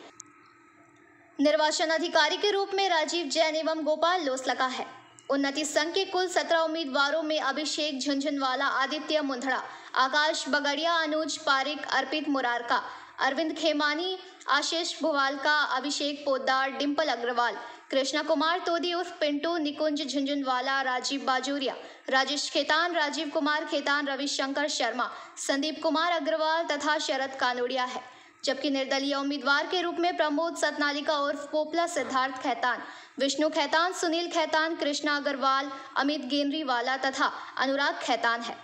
निर्वाचन अधिकारी के रूप में राजीव जैन एवं गोपाल लोसलका है। उन्नति संघ के कुल 17 उम्मीदवारों में अभिषेक झुंझुनवाला, आदित्य मुंदड़ा, आकाश बगड़िया, अनुज पारिक, अर्पित मुरारका, अरविंद खेमानी, आशीष भुवालका, अभिषेक पोद्दार, डिम्पल अग्रवाल, कृष्णा कुमार तोदी उर्फ पिंटू, निकुंज झुंझुनवाला, राजीव बाजोरिया, राजेश खेतान, राजीव कुमार खेतान, रविशंकर शर्मा, संदीप कुमार अग्रवाल तथा शरद कानोड़िया है। जबकि निर्दलीय उम्मीदवार के रूप में प्रमोद सतनालिका उर्फ पोपला, सिद्धार्थ खेतान, विष्णु खेतान, सुनील खेतान, कृष्णा अग्रवाल, अमित गेंद्रीवाला तथा अनुराग खेतान है।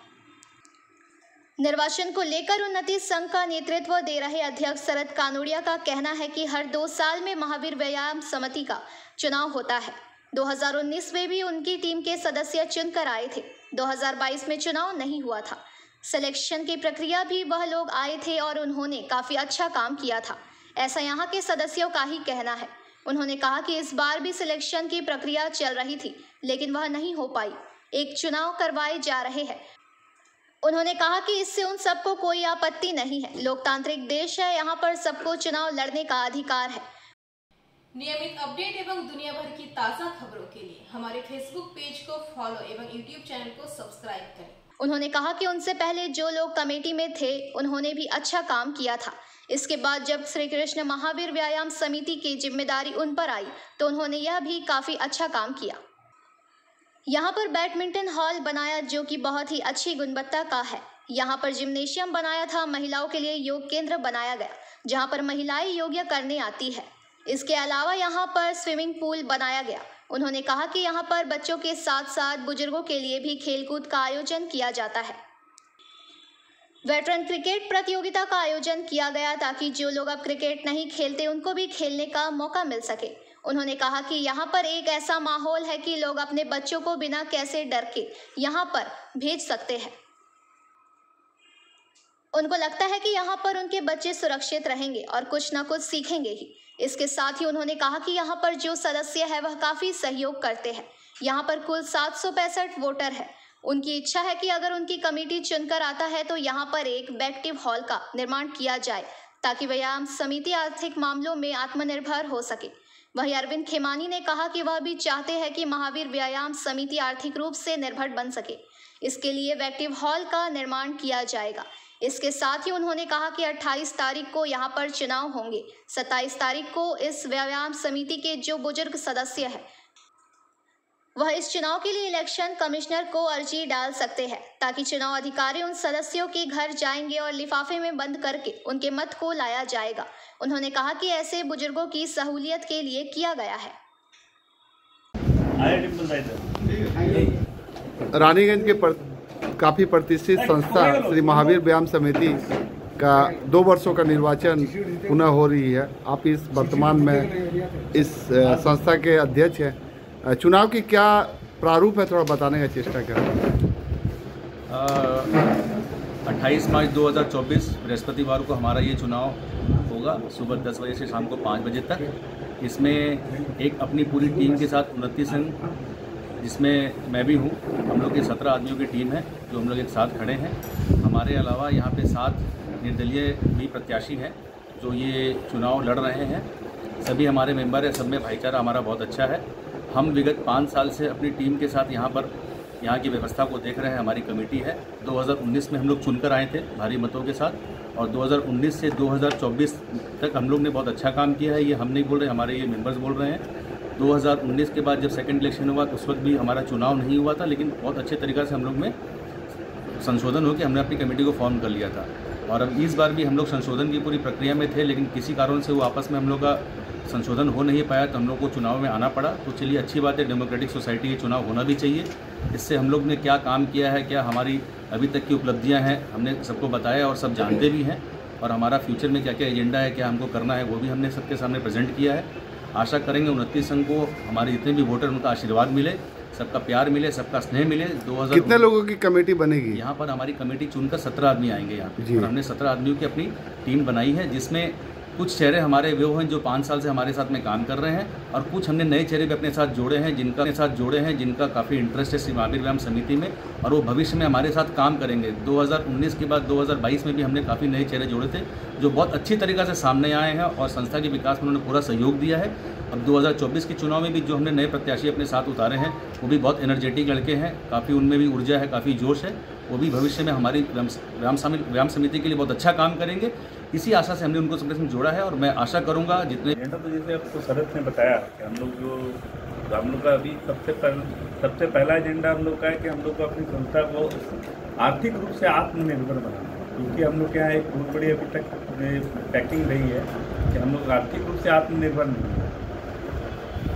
निर्वाचन को लेकर उन्नति संघ का नेतृत्व दे रहे अध्यक्ष शरद कानोड़िया का कहना है कि हर 2 साल में महावीर व्यायाम समिति का चुनाव होता है। 2019 में भी उनकी टीम के सदस्य चुनकर आए थे। 2022 में चुनाव नहीं हुआ था। सिलेक्शन की प्रक्रिया भी वह लोग आए थे और उन्होंने काफी अच्छा काम किया था, ऐसा यहाँ के सदस्यों का ही कहना है। उन्होंने कहा कि इस बार भी सिलेक्शन की प्रक्रिया चल रही थी, लेकिन वह नहीं हो पाई। एक चुनाव करवाए जा रहे हैं। उन्होंने कहा कि इससे उन सबको कोई आपत्ति नहीं है। लोकतांत्रिक देश है, यहाँ पर सबको चुनाव लड़ने का अधिकार है। नियमित अपडेट एवं दुनिया भर की ताज़ा खबरों के लिए हमारे फेसबुक पेज को फॉलो एवं यूट्यूब चैनल को सब्सक्राइब करें। उन्होंने कहा कि उनसे पहले जो लोग कमेटी में थे उन्होंने भी अच्छा काम किया था। इसके बाद जब श्री कृष्ण महावीर व्यायाम समिति की जिम्मेदारी उन पर आई तो उन्होंने यह भी काफी अच्छा काम किया। यहाँ पर बैडमिंटन हॉल बनाया जो कि बहुत ही अच्छी गुणवत्ता का है। यहाँ पर जिम्नेशियम बनाया था। महिलाओं के लिए योग केंद्र बनाया गया जहाँ पर महिलाएं योग करने आती है। इसके अलावा यहाँ पर स्विमिंग पूल बनाया गया। उन्होंने कहा कि यहाँ पर बच्चों के साथ साथ बुजुर्गों के लिए भी खेलकूद का आयोजन किया जाता है। वेटरन क्रिकेट प्रतियोगिता का आयोजन किया गया ताकि जो लोग अब क्रिकेट नहीं खेलते उनको भी खेलने का मौका मिल सके। उन्होंने कहा कि यहाँ पर एक ऐसा माहौल है कि लोग अपने बच्चों को बिना कैसे डर के यहाँ पर भेज सकते हैं। उनको लगता है कि यहाँ पर उनके बच्चे सुरक्षित रहेंगे और कुछ ना कुछ सीखेंगे ही। इसके साथ ही उन्होंने कहा कि यहाँ पर जो सदस्य है वह काफ़ी सहयोग करते हैं। यहाँ पर कुल 765 वोटर है। उनकी इच्छा है कि अगर उनकी कमेटी चुनकर आता है तो यहाँ पर एक बैक्टिव हॉल का निर्माण किया जाए ताकि व्यायाम समिति आर्थिक मामलों में आत्मनिर्भर हो सके। वहीं अरविंद खेमानी ने कहा कि वह भी चाहते हैं कि महावीर व्यायाम समिति आर्थिक रूप से निर्भर बन सके। इसके लिए बैक्टिव हॉल का निर्माण किया जाएगा। इसके साथ ही उन्होंने कहा कि 28 तारीख को यहाँ पर चुनाव होंगे। 27 तारीख को इस व्यायाम समिति के जो बुजुर्ग सदस्य हैं वह इस चुनाव के लिए इलेक्शन कमिश्नर को अर्जी डाल सकते हैं ताकि चुनाव अधिकारी उन सदस्यों के घर जाएंगे और लिफाफे में बंद करके उनके मत को लाया जाएगा। उन्होंने कहा कि ऐसे बुजुर्गों की सहूलियत के लिए किया गया है। रानीगंज के काफ़ी प्रतिष्ठित संस्था श्री महावीर व्यायाम समिति का 2 वर्षों का निर्वाचन पुनः हो रही है। आप इस वर्तमान में इस संस्था के अध्यक्ष हैं। चुनाव की क्या प्रारूप है, थोड़ा बताने का चेष्टा करें। 28 मार्च 2024 बृहस्पतिवार को हमारा ये चुनाव होगा सुबह 10 बजे से शाम को 5 बजे तक। इसमें एक अपनी पूरी टीम के साथ उन्नति संघ जिसमें मैं भी हूँ, हम लोग के 17 आदमियों की टीम है जो हम लोग एक साथ खड़े हैं। हमारे अलावा यहाँ पे 7 निर्दलीय भी प्रत्याशी हैं जो ये चुनाव लड़ रहे हैं। सभी हमारे मेंबर हैं, सब में भाईचारा हमारा बहुत अच्छा है। हम विगत 5 साल से अपनी टीम के साथ यहाँ की व्यवस्था को देख रहे हैं। हमारी कमेटी है। 2019 में हम लोग चुनकर आए थे भारी मतों के साथ और 2019 से 2024 तक हम लोग ने बहुत अच्छा काम किया है। ये हम नहीं बोल रहे, हमारे ये मेंबर्स बोल रहे हैं। 2019 के बाद जब सेकंड इलेक्शन हुआ उस वक्त भी हमारा चुनाव नहीं हुआ था, लेकिन बहुत अच्छे तरीक़े से हम लोग में संशोधन हो के हमने अपनी कमेटी को फॉर्म कर लिया था। और अब इस बार भी हम लोग संशोधन की पूरी प्रक्रिया में थे, लेकिन किसी कारण से वो आपस में हम लोग का संशोधन हो नहीं पाया तो हम लोग को चुनाव में आना पड़ा। तो चलिए अच्छी बात है, डेमोक्रेटिक सोसाइटी के चुनाव होना भी चाहिए। इससे हम लोग ने क्या काम किया है, क्या हमारी अभी तक की उपलब्धियां हैं, हमने सबको बताया और सब जानते भी हैं। और हमारा फ्यूचर में क्या क्या एजेंडा है, क्या हमको करना है, वो भी हमने सबके सामने प्रेजेंट किया है। आशा करेंगे 29 संघ को हमारे जितने भी वोटर उनका आशीर्वाद मिले, सबका प्यार मिले, सबका स्नेह मिले। 2000 कितने लोगों की कमेटी बनेगी? यहाँ पर हमारी कमेटी चुनकर 17 आदमी आएंगे यहाँ पे, और हमने 17 आदमियों की अपनी टीम बनाई है, जिसमें कुछ चेहरे हमारे वो हैं जो 5 साल से हमारे साथ में काम कर रहे हैं, और कुछ हमने नए चेहरे भी अपने साथ जोड़े हैं जिनका काफ़ी इंटरेस्ट है श्री महावीर व्यायाम समिति में, और वो भविष्य में हमारे साथ काम करेंगे। 2019 के बाद 2022 में भी हमने काफ़ी नए चेहरे जोड़े थे जो बहुत अच्छी तरीक़े से सामने आए हैं और संस्था के विकास में उन्होंने पूरा सहयोग दिया है। अब 2024 के चुनाव में भी जो हमने नए प्रत्याशी अपने साथ उतारे हैं वो भी बहुत एनर्जेटिक लड़के हैं, काफ़ी उनमें भी ऊर्जा है, काफ़ी जोश है। वो भी भविष्य में हमारी व्यायाम समिति के लिए बहुत अच्छा काम करेंगे। इसी आशा से हमने उनको सबके साथ जोड़ा है, और मैं आशा करूंगा जितने तो जैसे आपको शरद ने बताया कि हम लोग का अभी सबसे पहला एजेंडा हम लोग का है कि हम लोग को अपनी संस्था को आर्थिक रूप से आत्मनिर्भर बनाना, क्योंकि हम लोग के यहाँ एक बहुत बड़ी अभी तक पैकिंग रही है कि हम लोग आर्थिक रूप से आत्मनिर्भर नहीं है।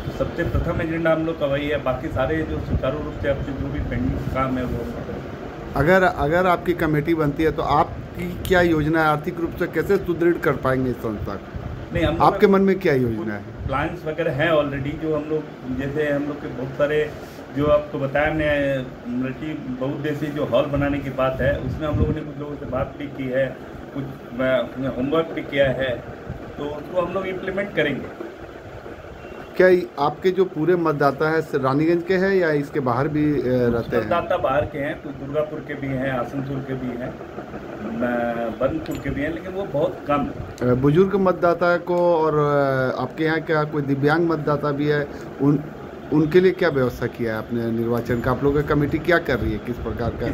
तो सबसे प्रथम एजेंडा हम लोग का वही है। बाकी सारे जो सुचारू रूप से आपके जो भी पेंडिंग काम है वो अगर आपकी कमेटी बनती है तो आपकी क्या योजना है? आर्थिक रूप से कैसे सुदृढ़ कर पाएंगे इस संस्था को? नहीं, आपके मन में क्या योजना है? प्लान्स वगैरह हैं ऑलरेडी, जो हम लोग जैसे हम लोग के बहुत सारे जो आपको बताया हमने मल्टी बहुउद्देशीय जो हॉल बनाने की बात है, उसमें हम लोगों ने कुछ लोगों से बात भी की है, कुछ होमवर्क भी किया है, तो उसको हम लोग इम्प्लीमेंट करेंगे। क्या आपके जो पूरे मतदाता है रानीगंज के हैं या इसके बाहर भी रहते हैं? मतदाता बाहर के हैं, कुछ दुर्गापुर के भी हैं, आसनसोल के भी हैं, बर्नपुर के भी हैं, लेकिन वो बहुत कम है। बुजुर्ग मतदाता को और आपके यहाँ क्या कोई दिव्यांग मतदाता भी है, उनके लिए क्या व्यवस्था किया है अपने निर्वाचन का? आप लोगों की कमेटी क्या कर रही है, किस प्रकार का?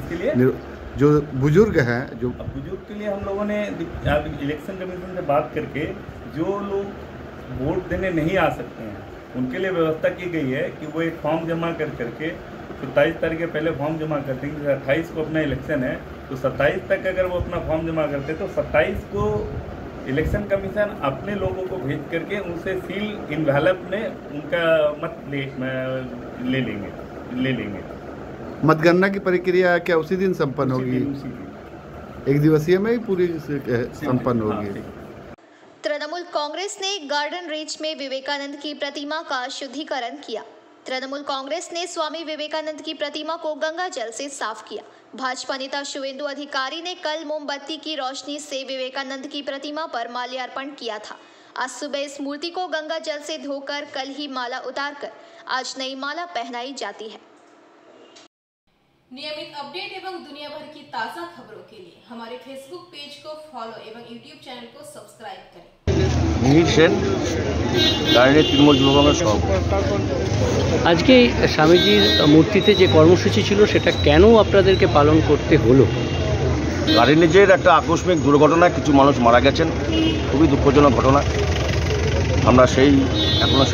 जो बुजुर्ग हैं, जो बुजुर्ग के लिए हम लोगों ने इलेक्शन कमीशन से बात करके जो लोग वोट देने नहीं आ सकते हैं उनके लिए व्यवस्था की गई है कि वो एक फॉर्म जमा करके 27 तारीख के पहले फॉर्म जमा कर देंगे। 28 को अपना इलेक्शन है, तो 27 तक अगर वो अपना फॉर्म जमा करते तो 27 को इलेक्शन कमीशन अपने लोगों को भेज करके उनसे सील इन्वेलप में उनका मत ले लेंगे। मतगणना की प्रक्रिया क्या उसी दिन संपन्न होगी? एक दिवसीय में ही पूरी संपन्न होगी। तृणमूल कांग्रेस ने गार्डन रीच में विवेकानंद की प्रतिमा का शुद्धिकरण किया। तृणमूल कांग्रेस ने स्वामी विवेकानंद की प्रतिमा को गंगा जल से साफ किया। भाजपा नेता शुवेंदु अधिकारी ने कल मोमबत्ती की रोशनी से विवेकानंद की प्रतिमा पर माल्यार्पण किया था। आज सुबह इस मूर्ति को गंगा जल से धोकर कल ही माला उतारकर आज नई माला पहनाई जाती है। नियमित अपडेट एवं दुनिया भर की ताज़ा खबरों के लिए हमारे फेसबुक पेज को फॉलो एवं यूट्यूब चैनल को सब्सक्राइब करें। তৃণমূল যুব কংগ্রেস আজকে স্বামীজির মূর্তিতে যে কর্মসূচি ছিল সেটা কেন আপনাদেরকে পালন করতে হলো? গাড়ির একটা আকস্মিক দুর্ঘটনায় কিছু মানুষ মারা গেছেন, খুবই দুঃখজনক ঘটনা। আমরা এখনো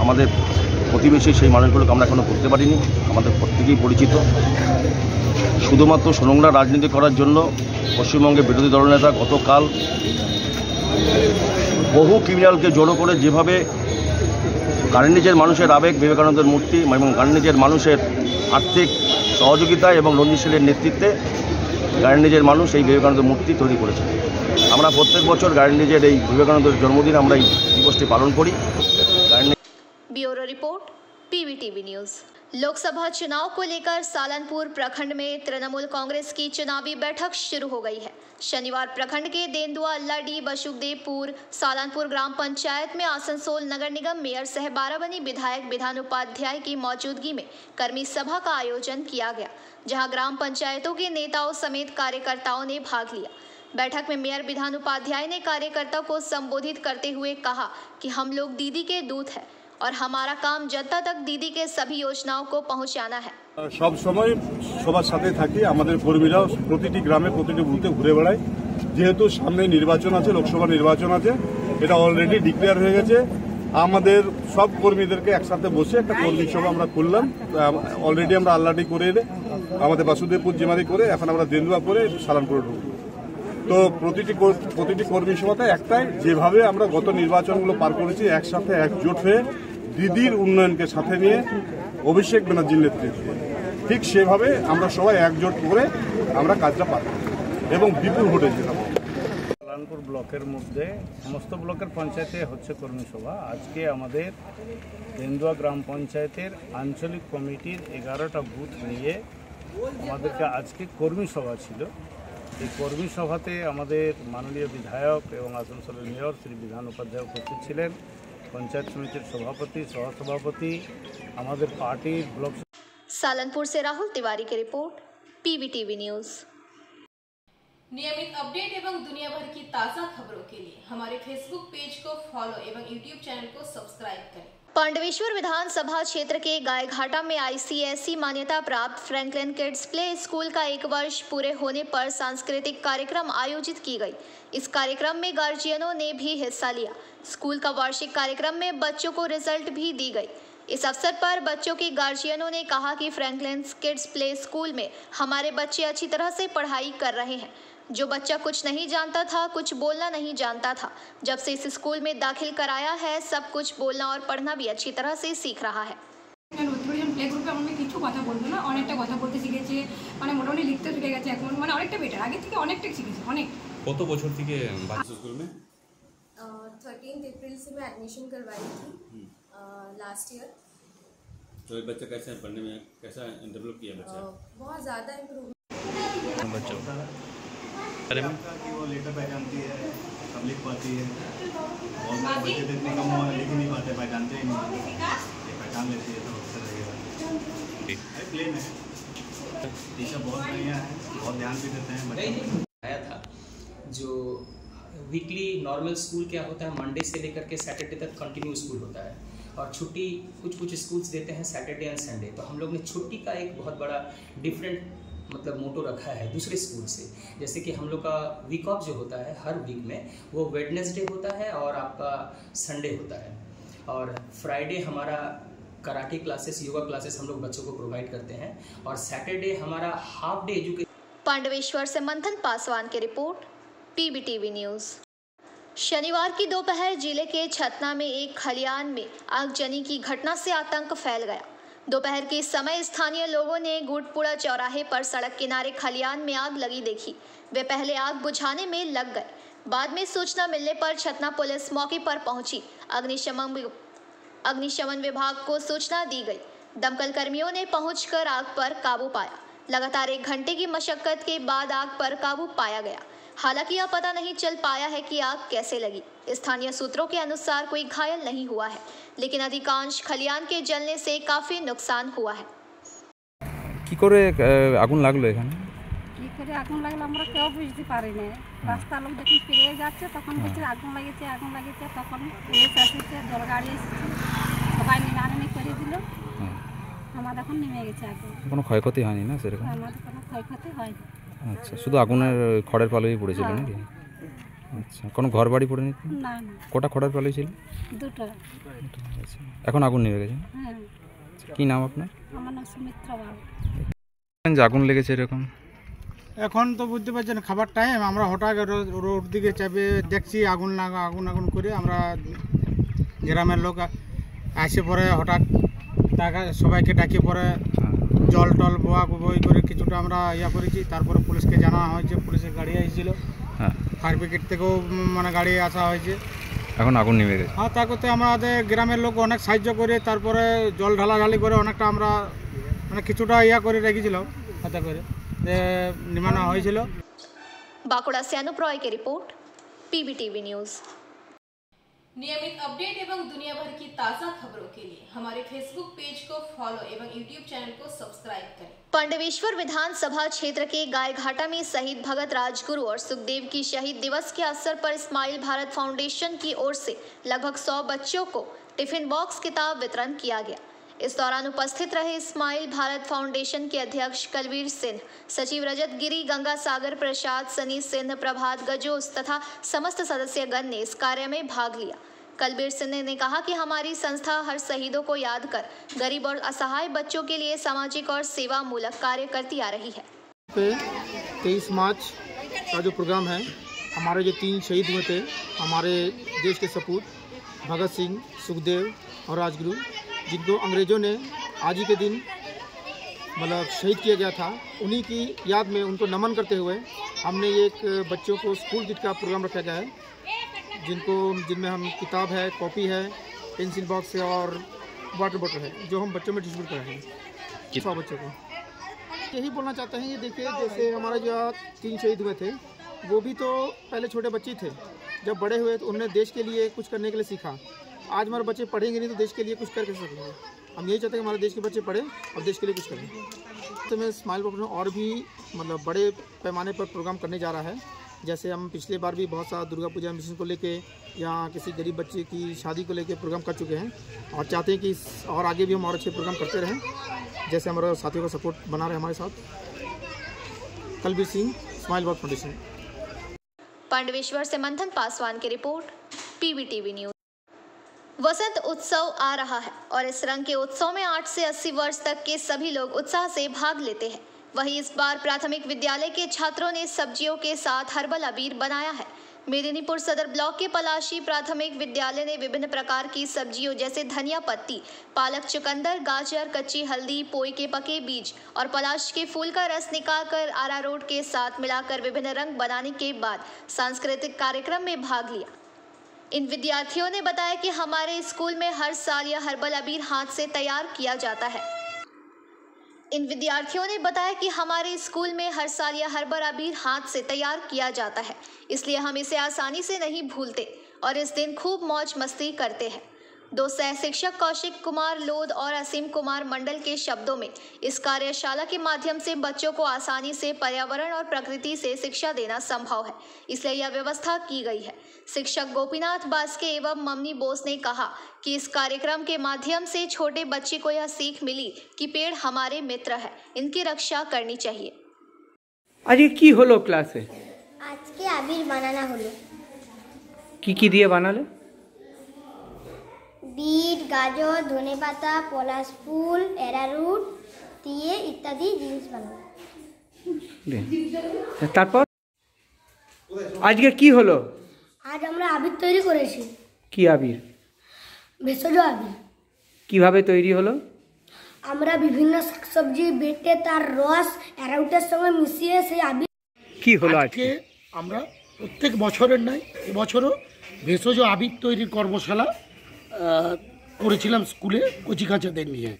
আমাদের প্রতিবেশী সেই মানুষগুলোকে আমরা এখনো করতে পারিনি, আমাদের প্রত্যেকেই পরিচিত। শুধুমাত্র সোনংরা রাজনীতি করার জন্য পশ্চিমবঙ্গের বিরোধী দলনেতা গতকাল বহু ক্রিমিনালকে জড়ো করে যেভাবে গার্ডেনিজের মানুষের আবেগ বিবেকানন্দের মূর্তি এবং গার্ডেনিজের মানুষের আর্থিক সহযোগিতা এবং রঞ্জিত শীলের নেতৃত্বে গার্ডেনিজের মানুষ এই বিবেকানন্দের মূর্তি তৈরি করেছে। আমরা প্রত্যেক বছর গার্ডেনিজের এই বিবেকানন্দের জন্মদিন আমরা এই দিবসটি পালন করি। Bureau report PVTV news. Lok Sabha चुनाव को लेकर सालनपुर प्रखंड में तृणमूल कांग्रेस की चुनावी बैठक शुरू हो गई है। शनिवार प्रखंड के देंदुआ, अल्लाडी, बसुदेवपुर, सालनपुर ग्राम पंचायत में आसनसोल नगर निगम मेयर सह बाराबनी विधायक विधान उपाध्याय की मौजूदगी में कर्मी सभा का आयोजन किया गया, जहां ग्राम पंचायतों के नेताओं समेत कार्यकर्ताओं ने भाग लिया। बैठक में मेयर विधान उपाध्याय ने कार्यकर्ताओं को संबोधित करते हुए कहा कि हम लोग दीदी के दूत हैं और हमारा काम जनता तक दीदी के सभी योजनाओं को पहुंचाना है। सब समय সবার সাথে থাকি, আমাদের কর্মীরা প্রতিটি গ্রামে প্রতিটি বুথে ঘুরে বেড়ায়। যেহেতু সামনে নির্বাচন আছে, লোকসভা নির্বাচন আছে, এটা অলরেডি ডিক্লেয়ার হয়ে গেছে। আমাদের সব কর্মীদেরকে একসাথে বসে একটা কর্মী সভা আমরা করলাম। অলরেডি আমরা আল্লাডি করে আমাদের বাসুদেবপুর জিমারি করে এখন আমরা দেন্দুয়া করে সালানপুরে ঢুকবো। তো প্রতিটি কর্মী সভাতে একটাই, যেভাবে আমরা গত নির্বাচনগুলো পার করেছি একসাথে একজোট হয়ে দিদির উন্নয়নকে সাথে নিয়ে অভিষেক ব্যানার্জির নেতৃত্বে, ঠিক সেভাবে আমরা সবাই একজোট করে আমরা কাজটা পার করি এবং বিপুল ভোটে জেতাম। কল্যাণপুর ব্লকের মধ্যে সমস্ত ব্লকের পঞ্চায়েতে হচ্ছে কর্মী সভা। আজকে আমাদের তেন্দুয়া গ্রাম পঞ্চায়েতের আঞ্চলিক কমিটির 11টা বুথ নিয়ে আমাদেরকে আজকে কর্মী সভা ছিল। এই কর্মী সভাতে আমাদের মাননীয় বিধায়ক এবং আসানসোলের মেয়র শ্রী বিধান উপাধ্যায় উপস্থিত ছিলেন, पंचायत समिति सभापति सहसभापति हमारे पार्टी ब्लॉक। सालनपुर से राहुल तिवारी की रिपोर्ट, पीवीटीवी न्यूज। नियमित अपडेट एवं दुनिया भर की ताज़ा खबरों के लिए हमारे फेसबुक पेज को फॉलो एवं यूट्यूब चैनल को सब्सक्राइब करें। पांडवेश्वर विधानसभा क्षेत्र के गायघाटा में आईसीएसई मान्यता प्राप्त फ्रैंकलिन किड्स प्ले स्कूल का 1 वर्ष पूरे होने पर सांस्कृतिक कार्यक्रम आयोजित की गई। इस कार्यक्रम में गार्जियनों ने भी हिस्सा लिया। स्कूल का वार्षिक कार्यक्रम में बच्चों को रिजल्ट भी दी गई। इस अवसर पर बच्चों के गार्जियनों ने कहा कि फ्रैंकलिन किड्स प्ले स्कूल में हमारे बच्चे अच्छी तरह से पढ़ाई कर रहे हैं। जो बच्चा कुछ नहीं जानता था, कुछ बोलना नहीं जानता था, जब से इस स्कूल में दाखिल कराया है सब कुछ बोलना और पढ़ना भी अच्छी तरह से सीख रहा है। প্লে গ্রুপে আমি কিছু কথা বলবো না, অনেকটা কথা বলতে শিখেছে, মানে মোটামুটি লিখতে শিখে গেছে এখন, মানে অনেকটা বেটার, আগে থেকে অনেকটা শিখেছে অনেক। কত বছর থেকে বাচ্চা স্কুল में 13 अप्रैल से मैं एडमिशन करवाई थी लास्ट ईयर। तो ये बच्चा कैसा है पढ़ने में, कैसा डेवलप किया बच्चा? बहुत ज़्यादा इम्प्रूव बच्चों अरे कि वो लेटर पहचानती है, सब लिख पाती है। बहुत सारे बच्चे तो इतने कम लिख नहीं पाते, पहचानते ही नहीं, पहचान लेती है तो अच्छा लगेगा। प्ले में टीचर बहुत बढ़िया है, बहुत ध्यान भी देते हैं बच्चों को। आया था जो वीकली नॉर्मल स्कूल क्या होता है, मंडे से लेकर के सैटरडे तक कंटिन्यू स्कूल होता है और छुट्टी कुछ स्कूल्स देते हैं सैटरडे एंड संडे। तो हम लोग ने छुट्टी का एक बहुत बड़ा डिफरेंट मतलब मोटो रखा है दूसरे स्कूल से। जैसे कि हम लोग का वीक ऑफ जो होता है हर वीक में वो वेडनेसडे होता है और आपका संडे होता है, और फ्राइडे हमारा कराटे क्लासेस, योगा क्लासेस हम लोग बच्चों को प्रोवाइड करते हैं, और सैटरडे हमारा हाफ डे एजुकेशन। पांडवेश्वर से मंथन पासवान की रिपोर्ट, पीवीटीवी न्यूज। शनिवार की दोपहर जिले के छतना में एक खलियान में आगजनी की घटना से आतंक फैल गया। दोपहर के समय स्थानीय लोगों ने गुड़पुड़ा चौराहे पर सड़क किनारे खलियान में आग लगी देखी। वे पहले आग बुझाने में लग गए। बाद में सूचना मिलने पर छतना पुलिस मौके पर पहुंची। अग्निशमन विभाग को सूचना दी गई। दमकल कर्मियों ने पहुंचकर आग पर काबू पाया। लगातार 1 घंटे की मशक्कत के बाद आग पर काबू पाया गया। हालांकि यह पता नहीं चल पाया है कि आग कैसे लगी। स्थानीय सूत्रों के अनुसार कोई घायल नहीं हुआ है, लेकिन अधिकांश खलियान के जलने से काफी नुकसान हुआ है। কি করে আগুন লাগলো এখানে? কি করে আগুন লাগলো আমরা কেউ বুঝতে পারিনি। রাস্তা লোক যখন পেরিয়ে যাচ্ছে তখন বলছে আগুন লাগিয়েছে, তখন পুলিশ এসেছে, দলগাড়ি এসেছে, সবাই নিরানি করে দিল। আমাদের এখন নেমে গেছে আগুন। কোনো ক্ষয়ক্ষতি হয়নি না সেরকম? আমাদের কোনো ক্ষয়ক্ষতি হয়নি। আচ্ছা, শুধু আগুনের খড়ের পালুই পড়েছিল নাকি? আচ্ছা, কোনো ঘর বাড়ি পড়েনি? না না। কটা খড়ের পালুই ছিল? 2টা। আচ্ছা, এখন আগুন নিভে গেছে? হ্যাঁ। কি নাম আপনার? আমার নাম সুমিত্রা বাবু। আগুন লেগেছে এরকম? এখন তো বুঝতে পারছেন খাবার টাইম, আমরা হঠাৎ রোড দিকে চাপে দেখছি আগুন করে আমরা গ্রামের লোক আসে পরে হঠাৎ সবাইকে ডাকি পরে জল টল বই করে কিছুটা আমরা করেছি। তারপরে পুলিশকে জানা হয়েছে, পুলিশের গাড়ি এসেছিল, ফায়ার ব্রিগেড থেকেও মানে গাড়ি আসা হয়েছে। এখন আগুন নিভে গেছে? হ্যাঁ, তারপরে আমাদের গ্রামের লোক অনেক সাহায্য করে তারপরে জল ঢালাঢালি করে অনেকটা আমরা মানে কিছুটা করে রেখেছিল হাতে করে নিমানো হয়েছিল। बांकुड़ा से अनुप रॉय की रिपोर्ट, पीवीटीवी न्यूज। नियमित अपडेट एवं दुनिया भर की ताज़ा खबरों के लिए हमारे फेसबुक पेज को फॉलो एवं यूट्यूब चैनल को सब्सक्राइब करें। पांडवेश्वर विधानसभा क्षेत्र के गायघाटा में शहीद भगत राजगुरु और सुखदेव की शहीद दिवस के अवसर पर स्माइल भारत फाउंडेशन की ओर से लगभग 100 बच्चों को टिफिन बॉक्स किताब वितरण किया गया। इस दौरान उपस्थित रहे स्माइल भारत फाउंडेशन के अध्यक्ष कलवीर सिंह, सचिव रजत गिरी, गंगा सागर प्रसाद, सनी सिंह, प्रभात गजोस तथा समस्त सदस्यगण ने इस कार्य में भाग लिया। कलबीर सिंह ने कहा कि हमारी संस्था हर शहीदों को याद कर गरीब और असहाय बच्चों के लिए सामाजिक और सेवा मूलक कार्य करती आ रही है। 23 मार्च का जो प्रोग्राम है, हमारे जो 3 शहीद हुए थे, हमारे देश के सपूत भगत सिंह, सुखदेव और राजगुरु, जिनको अंग्रेज़ों ने आज ही के दिन मतलब शहीद किया गया था, उन्हीं की याद में उनको नमन करते हुए हमने एक बच्चों को स्कूल किट का प्रोग्राम रखा गया है, जिनमें हम किताब है, कॉपी है, पेंसिल बॉक्स है और वाटर बॉटल है, जो हम बच्चों में डिस्ट्रीब्यूट कर रहे हैं 100 बच्चों को। यही बोलना चाहते हैं, ये देखिए जैसे हमारे जो 3 शहीद हुए थे, वो भी तो पहले छोटे बच्चे थे, जब बड़े हुए तो उन्होंने देश के लिए कुछ करने के लिए सीखा। आज हमारे बच्चे पढ़ेंगे नहीं तो देश के लिए कुछ कर सकेंगे। हम यही चाहते हैं कि हमारे देश के बच्चे पढ़ें और देश के लिए कुछ करें। तो मैं स्माइल फाउंडेशन और भी मतलब बड़े पैमाने पर प्रोग्राम करने जा रहा है। जैसे हम पिछले बार भी बहुत सारा दुर्गा पूजा मिशन को लेके या किसी गरीब बच्चे की शादी को लेके प्रोग्राम कर चुके हैं और चाहते हैं कि और आगे भी हम और अच्छे प्रोग्राम करते रहें, जैसे हमारे साथियों का सपोर्ट बना रहे हमारे साथ। Kalbir Singh, smile work foundation. Pandaveshwar से मंथन पासवान की रिपोर्ट, PBTV न्यूज। वसंत उत्सव आ रहा है और इस रंग के उत्सव में 8 से 80 वर्ष तक के सभी लोग उत्साह से भाग लेते हैं। वहीं इस बार प्राथमिक विद्यालय के छात्रों ने सब्जियों के साथ हर्बल अबीर बनाया है। मेदिनीपुर सदर ब्लॉक के पलाशी प्राथमिक विद्यालय ने विभिन्न प्रकार की सब्जियों जैसे धनिया पत्ती, पालक, चुकंदर, गाजर, कच्ची हल्दी, पोई के पके बीज और पलाश के फूल का रस निकालकर अरारोट के साथ मिलाकर विभिन्न रंग बनाने के बाद सांस्कृतिक कार्यक्रम में भाग लिया। इन विद्यार्थियों ने बताया कि हमारे स्कूल में हर साल यह हर्बल अबीर हाथ से तैयार किया जाता है। इन विद्यार्थियों ने बताया कि हमारे स्कूल में हर साल यह हर्बल अबीर हाथ से तैयार किया जाता है, इसलिए हम इसे आसानी से नहीं भूलते और इस दिन खूब मौज मस्ती करते हैं। 2 सह शिक्षक कौशिक कुमार लोध और असीम कुमार मंडल के शब्दों में इस कार्यशाला के माध्यम से बच्चों को आसानी से पर्यावरण और प्रकृति से शिक्षा देना संभव है, इसलिए यह व्यवस्था की गई है। शिक्षक गोपीनाथ बास्के एवं ममनी बोस ने कहा कि इस कार्यक्रम के माध्यम से छोटे बच्चे को यह सीख मिली कि पेड़ हमारे मित्र है, इनकी रक्षा करनी चाहिए। आज की हलो क्लासे आज के आबिर बनाना हलो की दिए बनाले बीट, गाजर, धने पाता, पलाश फूल, एरारूट दिए इत्यादि जिनिस बानाबो। তারপর আজকে কি হলো? আজ আমরা আবির তৈরি করেছি। কি আবির? ভেষজ আবির। কিভাবে তৈরি হলো? আমরা বিভিন্ন শাকসবজি বেটে তার রস এরারুটের সঙ্গে মিশিয়ে সেই আবির। কি হলো আজকে? আমরা প্রত্যেক বছরের নাই এবছরও ভেষজ আবির তৈরির কর্মশালা করেছিলাম স্কুলে কচিকাচাদের নিয়ে।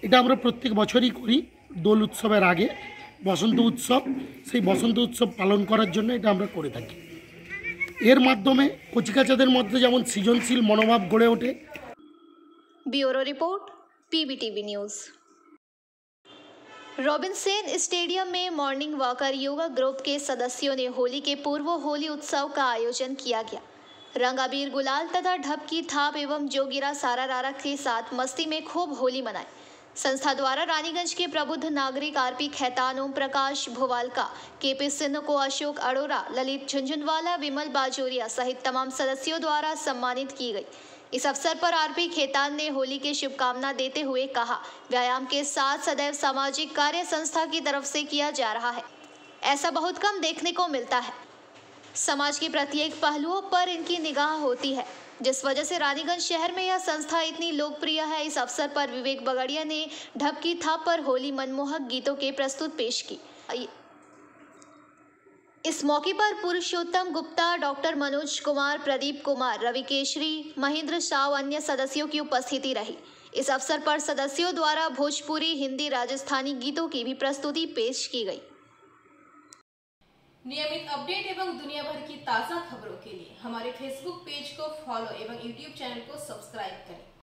এটা আমরা প্রত্যেক বছরই করি দোল উৎসবের আগে। বসন্ত উৎসব, সেই বসন্ত উৎসব পালন করার জন্য এটা আমরা করে থাকি। এর মাধ্যমে কচিকাচাদের মধ্যে যেমন সৃজনশীল মনোভাব গড়ে ওঠে। Bureau report, PBTV news. Robinson stadium में मॉर्निंग वॉकर योगा ग्रुप के सदस्यों ने होली के पूर्व होली उत्सव का आयोजन किया गया। रंग अबीर, गुलाल तथा ढप की थाप एवं जोगिरा सारा रारा के साथ मस्ती में खूब होली मनाई। संस्था द्वारा रानीगंज के प्रबुद्ध नागरिक RP खैतान, ओम प्रकाश भोवालका, KP सिन्ह को अशोक अरोरा, ललित झुंझुनवाला, विमल बाजोरिया सहित तमाम सदस्यों द्वारा सम्मानित की गई। इस अवसर पर RP खैतान ने होली की शुभकामना देते हुए कहा, व्यायाम के साथ सदैव सामाजिक कार्य संस्था की तरफ से किया जा रहा है, ऐसा बहुत कम देखने को मिलता है। समाज के प्रत्येक पहलुओं पर इनकी निगाह होती है, जिस वजह से रानीगंज शहर में यह संस्था इतनी लोकप्रिय है। इस अवसर पर विवेक बगड़िया ने ढप की थाप पर होली मनमोहक गीतों के प्रस्तुत पेश की। इस मौके पर पुरुषोत्तम गुप्ता, डॉक्टर मनोज कुमार, प्रदीप कुमार, रवि केशरी, महेंद्र शाह अन्य सदस्यों की उपस्थिति रही। इस अवसर पर सदस्यों द्वारा भोजपुरी, हिंदी, राजस्थानी गीतों की भी प्रस्तुति पेश की गई। नियमित अपडेट एवं दुनिया भर की ताज़ा खबरों के लिए हमारे फेसबुक पेज को फॉलो एवं यूट्यूब चैनल को सब्सक्राइब करें।